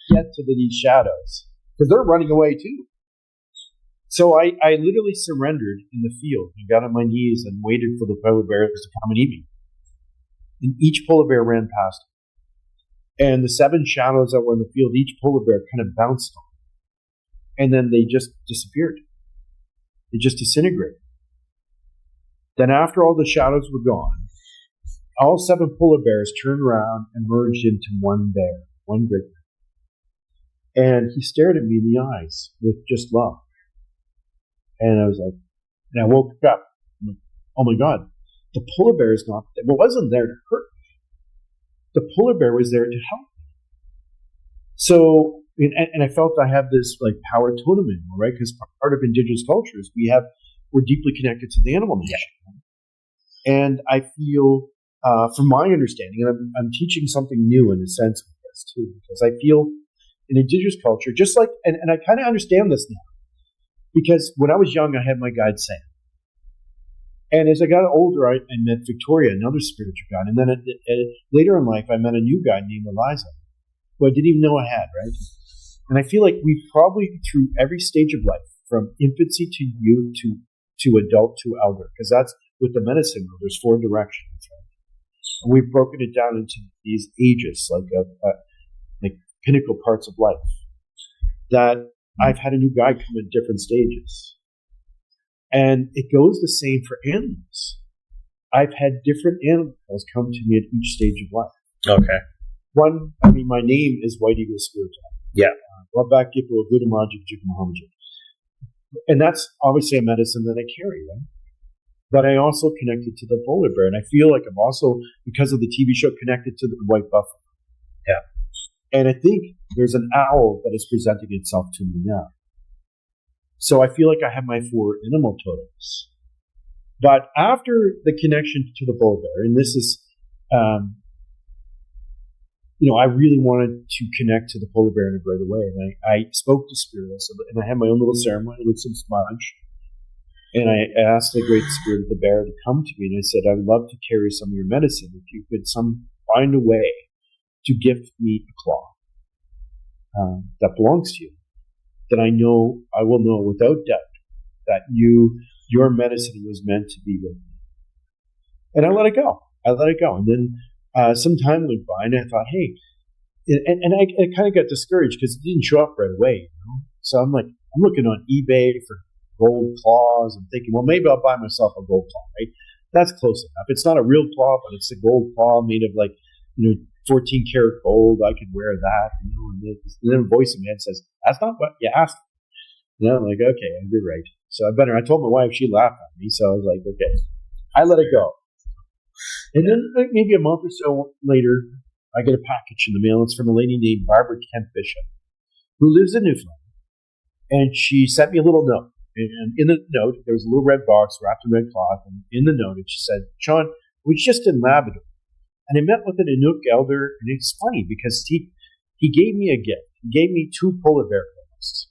get to these shadows because they're running away too. So I literally surrendered in the field and got on my knees and waited for the polar bears to come and eat me. And each polar bear ran past me. And the 7 shadows that were in the field, each polar bear kind of bounced on. And then they just disappeared. They just disintegrated. Then after all the shadows were gone, all 7 polar bears turned around and merged into one bear, one great bear. And he stared at me in the eyes with just love. And I was like, and I woke up. I'm like, oh my God, the polar bear wasn't there to hurt me. The polar bear was there to help me. So, and I felt I have this like power totem animal, right? Because part of Indigenous cultures, we're deeply connected to the animal nation. Yeah. And I feel, from my understanding, and I'm teaching something new in a sense with this too, because I feel in Indigenous culture, just like, and I kind of understand this now, because when I was young, I had my guide Sam. And as I got older, I met Victoria, another spiritual guide. And then later in life, I met a new guide named Eliza, who I didn't even know I had, right? And I feel like we probably, through every stage of life, from infancy to youth to adult to elder, because that's with the medicine wheel, there's 4 directions, right? And we've broken it down into these ages, like pinnacle parts of life, that I've had a new guide come at different stages. And it goes the same for animals. I've had different animals come to me at each stage of life. Okay. My name is White Eagle Spirit. Yeah. And that's obviously a medicine that I carry, right? But I also connected to the polar bear. And I feel like I'm also, because of the TV show, connected to the white buffalo. Yeah. And I think there's an owl that is presenting itself to me now. So I feel like I have my 4 animal totems. But after the connection to the polar bear, and this is, I really wanted to connect to the polar bear in a greater way. And I spoke to Spirit, and I had my own little ceremony with some smudge. And I asked the great spirit of the bear to come to me, and I said, I would love to carry some of your medicine. If you could find a way to gift me a claw that belongs to you, then I will know without doubt that your medicine was meant to be with me. And I let it go. And then some time went by, and I thought, hey, and I kind of got discouraged because it didn't show up right away. So I'm looking on eBay for gold claws. I'm thinking, well, maybe I'll buy myself a gold claw, right? That's close enough. It's not a real claw, but it's a gold claw made of 14 karat gold. I could wear that, and then a voice in my head says, that's not what you asked for. I'm like, okay, you're right. So I told my wife, she laughed at me. So I was like, okay, I let it go. And then maybe a month or so later, I get a package in the mail. It's from a lady named Barbara Kent Bishop, who lives in Newfoundland. And she sent me a little note. And in the note, there was a little red box wrapped in red cloth. And in the note, she said, Shawn, we just in Labrador. And I met with an Inuk elder. And it's funny because he gave me a gift. He gave me 2 polar bear claws.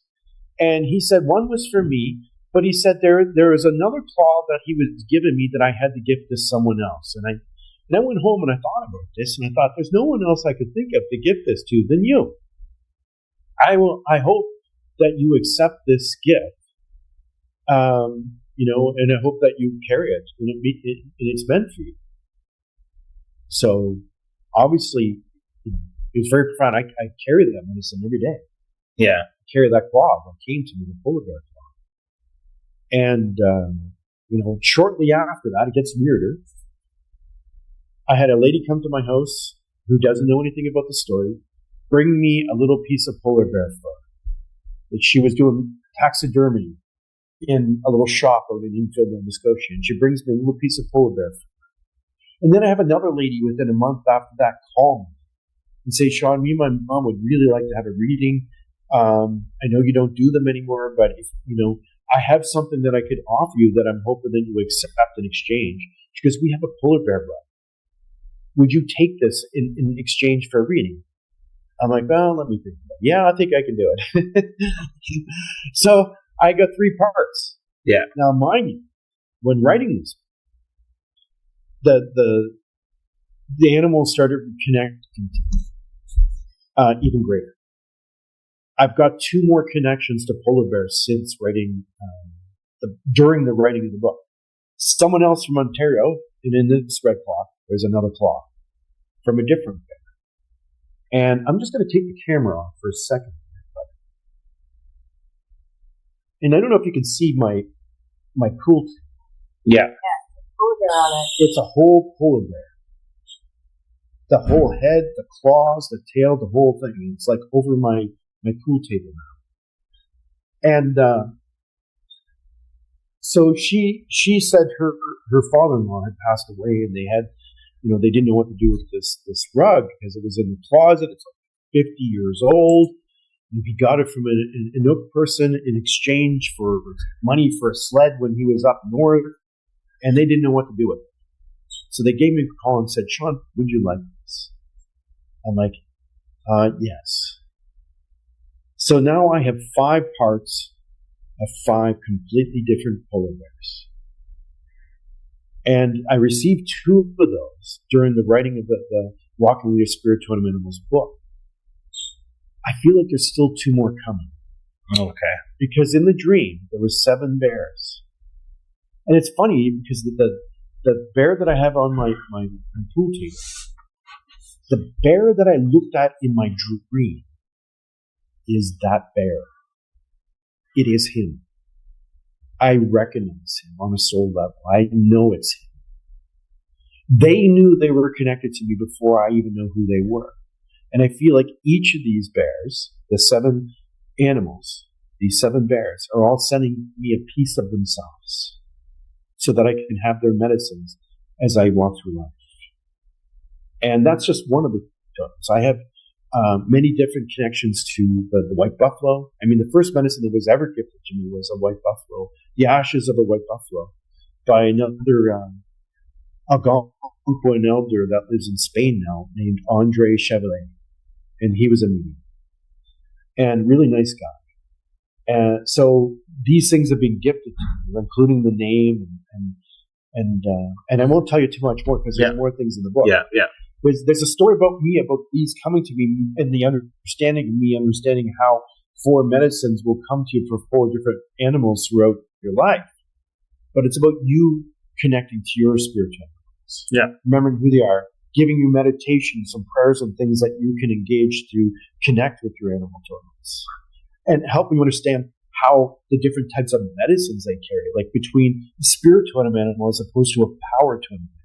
And he said one was for me, but he said there was another claw that he was giving me that I had to gift to someone else. And I went home and I thought about this, and I thought, there's no one else I could think of to gift this to than you. I hope that you accept this gift, and I hope that you carry it, and it's meant for you. So obviously, it was very profound. I carry that medicine every day. Yeah. I carry that claw that came to me, the polar bear claw. And, shortly after that, it gets weirder. I had a lady come to my house who doesn't know anything about the story, bring me a little piece of polar bear fur that she was doing taxidermy in a little shop out in Enfield, Nova Scotia, and she brings me a little piece of polar bear fur. And then I have another lady within a month after that call me and say, Shawn, me and my mom would really like to have a reading. I know you don't do them anymore, but if, I have something that I could offer you that I'm hoping that you accept in exchange. She goes, we have a polar bear rug. Would you take this in exchange for a reading? I'm like, well, let me think about it. Yeah, I think I can do it. So I got 3 parts. Yeah. Now, mind you, when writing this, the animals started connecting even greater. I've got 2 more connections to polar bears since writing, during the writing of the book. Someone else from Ontario, and in this red cloth, there's another cloth from a different bear. And I'm just going to take the camera off for a second. And I don't know if you can see my pool. Yeah. Polar bear on it. It's a whole polar bear. The whole head, the claws, the tail, the whole thing. It's like over my pool table now. And so she said her father-in-law had passed away, and they had, they didn't know what to do with this rug because it was in the closet. It's like 50 years old. And he got it from an Inuk person in exchange for money for a sled when he was up north, and they didn't know what to do with it. So they gave me a call and said, Shawn, would you like this? I'm like, yes. So now I have 5 parts of 5 completely different polar bears. And I received 2 of those during the writing of the Walking with Your Spirit Totem Animals book. I feel like there's still 2 more coming. Okay. Because in the dream, there were 7 bears. And it's funny because the bear that I have on my pool table, the bear that I looked at in my dream is that bear. It is him. I recognize him on a soul level. I know it's him. They knew they were connected to me before I even know who they were. And I feel like each of these bears, the 7 animals, these 7 bears, are all sending me a piece of themselves so that I can have their medicines as I walk through life. And that's just one of the totems. I have many different connections to the white buffalo. I mean, the first medicine that was ever gifted to me was a white buffalo, the ashes of a white buffalo, by another Algonquin elder that lives in Spain now, named Andre Chevalier. And he was a medium. And really nice guy. And so these things have been gifted to me, including the name and I won't tell you too much more because there's more things in the book. Yeah. There's a story about me, about these coming to me, and the understanding of me, understanding how 4 medicines will come to you for 4 different animals throughout your life. But it's about you connecting to your spiritual animals. Yeah. Remembering who they are, giving you meditations and prayers and things that you can engage to connect with your animal totems. And helping you understand how the different types of medicines they carry, like between a spirit totem animal as opposed to a power totem animal.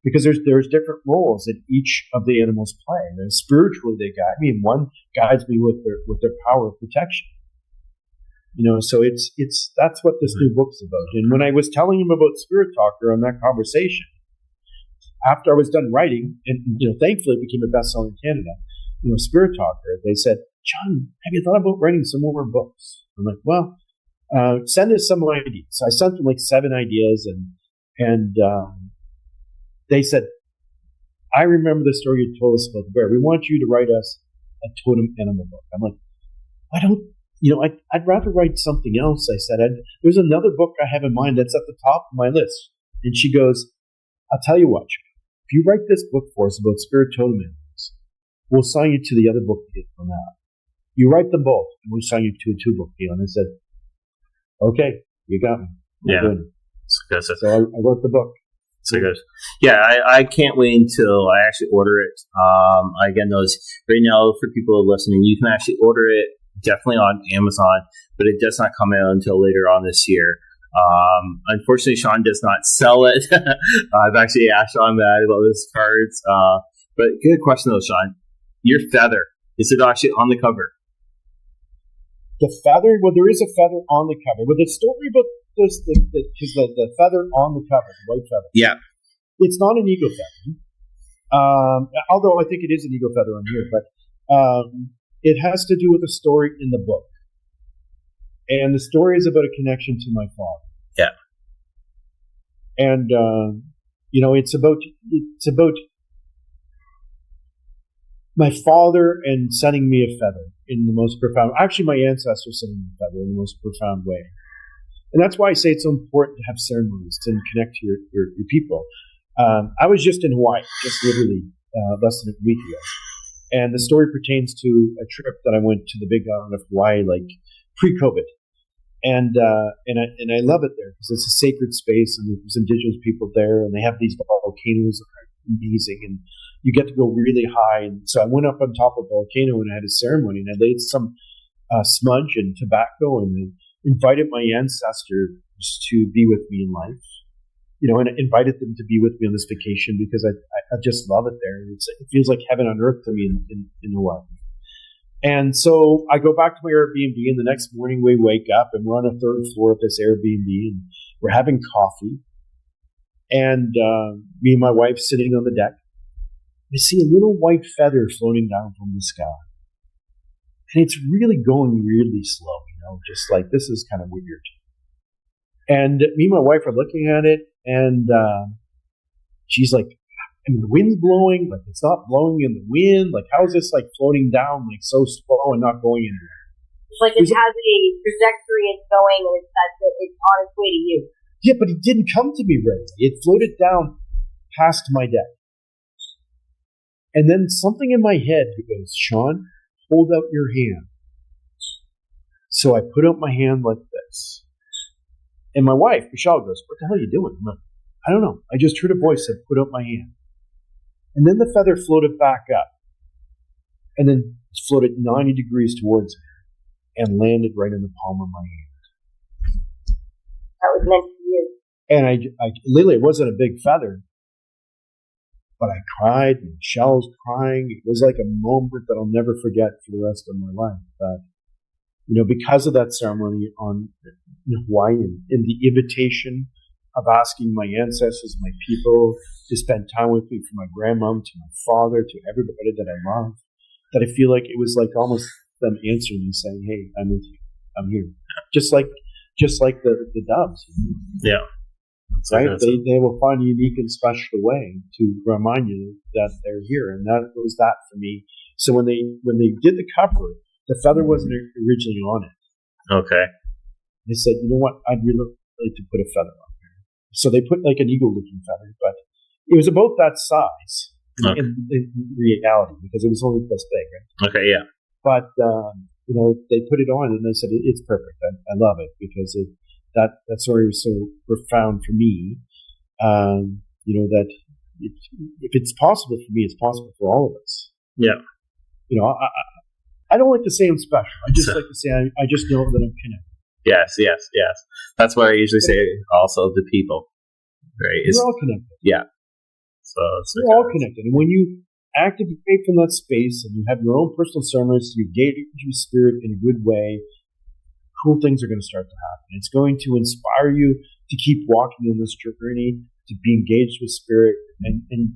Because there's different roles that each of the animals play. And spiritually they guide me, and one guides me with their power of protection. So it's that's what this new book's about. And when I was telling him about Spirit Talker on that conversation, after I was done writing, and thankfully it became a bestseller in Canada, Spirit Talker, they said, John, have you thought about writing some more books? I'm like, well, send us some ideas. So I sent them like 7 ideas, and they said, I remember the story you told us about the bear. We want you to write us a totem animal book. I'm like, I don't, I'd rather write something else. I said, there's another book I have in mind that's at the top of my list. And she goes, I'll tell you what, if you write this book for us about spirit totem animals, we'll sign you to the other book deal on that. You write them both, and we'll sign you to a 2-book deal. And I said, okay, you got me. So I wrote the book. So good. Yeah, I can't wait until I actually order it. Again, those right now for people listening, you can actually order it definitely on Amazon, but it does not come out until later on this year. Unfortunately, Shawn does not sell it. I've actually asked Shawn that about his cards. But good question though, Shawn. Your feather, is it actually on the cover? The feather? Well, there is a feather on the cover. But the story about this, the feather on the cover, the white feather. Yeah. It's not an eagle feather. Although I think it is an eagle feather on here, but it has to do with a story in the book. And the story is about a connection to my father. Yeah. And, it's about my father and sending me a feather in the most profound, actually my ancestors sending me a feather in the most profound way. And that's why I say it's so important to have ceremonies to connect to your people. I was just in Hawaii, just literally less than a week ago. And the story pertains to a trip that I went to the Big Island of Hawaii, like pre-COVID. And I love it there because it's a sacred space and there's Indigenous people there and they have these volcanoes that are amazing and you get to go really high. And so I went up on top of a volcano and I had a ceremony and I laid some smudge and tobacco and invited my ancestors to be with me in life. And I invited them to be with me on this vacation because I just love it there. It feels like heaven on earth to me in Hawaii. And so I go back to my Airbnb, and the next morning we wake up, and we're on the third floor of this Airbnb, and we're having coffee. And me and my wife sitting on the deck. I see a little white feather floating down from the sky. And it's really going really slow, just like this is kind of weird. And me and my wife are looking at it, and she's like, the wind's blowing, but it's not blowing in the wind. Like, how is this like floating down like so slow and not going anywhere? It's like it has a trajectory it's going, and it's on its way to you. Yeah, but it didn't come to me right away. It floated down past my deck. And then something in my head goes, Shawn, hold out your hand. So I put out my hand like this. And my wife, Michelle, goes, what the hell are you doing? I'm like, I don't know. I just heard a voice that put out my hand. And then the feather floated back up. And then floated 90 degrees towards me and landed right in the palm of my hand. That was meant for you. And I literally, it wasn't a big feather, but I cried and Michelle was crying. It was like a moment that I'll never forget for the rest of my life. That, because of that ceremony in Hawaii and in the invitation of asking my ancestors, my people, to spend time with me, from my grandmom to my father to everybody that I love, that I feel like it was like almost them answering me, saying, "Hey, I'm with you. I'm here." Just like the doves. Yeah. Right? They will find a unique and special way to remind you that they're here, and that was that for me. So when they did the cover, the feather wasn't originally on it. Okay. They said, you know what? I'd really like to put a feather on there. So they put like an eagle-looking feather, but it was about that size in reality because it was only this big, right? Okay, yeah. But they put it on and they said it's perfect. I love it because that story was so profound for me. That if it's possible for me, it's possible for all of us. Yeah. I don't like to say I'm special. I just like to say I just know that I'm connected. Yes. That's what I usually say also to people. Right? We're all connected. Yeah. So we're all connected. And when you activate from that space and you have your own personal ceremonies, you engage your spirit in a good way, cool things are going to start to happen. It's going to inspire you to keep walking on this journey, to be engaged with spirit, and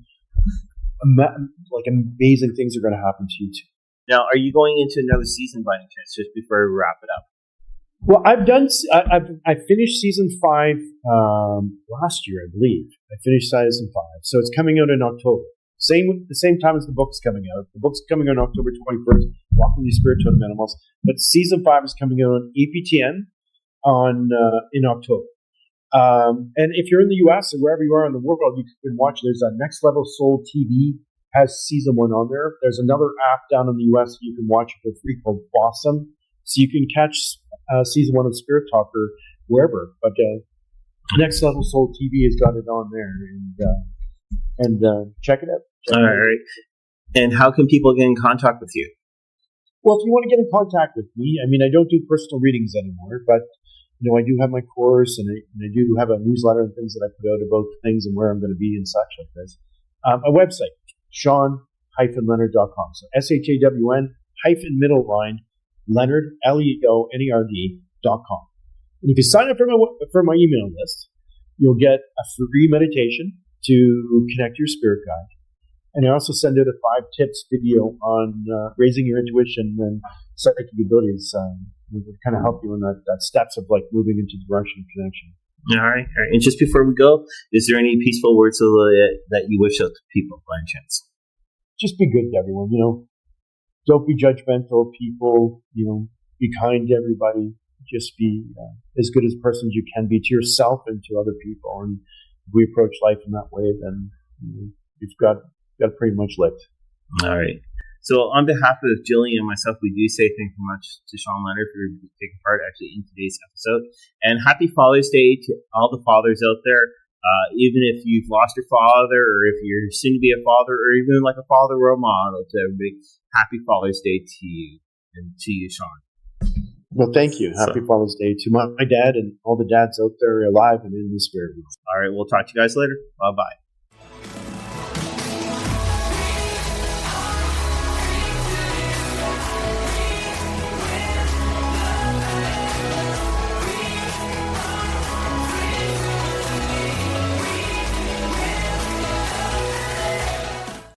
like amazing things are going to happen to you too. Now, are you going into another season by any chance, just before we wrap it up? Well, I finished season 5 last year, I believe. I finished season 5, so it's coming out in October. The same time as the book's coming out. The book's coming out on October 21st. Walking These Spiritual Animals. But season 5 is coming out on APTN in October. And if you're in the U.S. or wherever you are in the world, you can watch. There's a Next Level Soul TV has season 1 on there. There's another app down in the U.S. that you can watch for free called Blossom. So you can catch season 1 of Spirit Talker wherever. But Next Level Soul TV has got it on there, and check it out. All right. And how can people get in contact with you? Well, if you want to get in contact with me, I don't do personal readings anymore, but I do have my course, and I do have a newsletter and things that I put out about things and where I'm going to be and such like this. A website, Shawn-Leonard.com. So SHAWN Leonard, LEONERD.com. And if you sign up for my email list, you'll get a free meditation to connect your spirit guide. And I also send out a 5 tips video on raising your intuition and psychic abilities. It would kind of help you in that steps of like moving into the direction of connection. All right. And just before we go, is there any peaceful words that you wish out to people by any chance? Just be good to everyone. Don't be judgmental of people. Be kind to everybody. Just be as good as a person as you can be to yourself and to other people. And if we approach life in that way, then you've got pretty much licked. All right. So on behalf of Jillian and myself, we do say thank you much to Shawn Leonard for taking part actually in today's episode. And happy Father's Day to all the fathers out there. Even if you've lost your father, or if you're soon to be a father, or even like a father role model to everybody, happy Father's Day to you and to you, Shawn. Well, thank you. Happy Father's Day to my dad and all the dads out there alive and in the spirit. All right. We'll talk to you guys later. Bye-bye.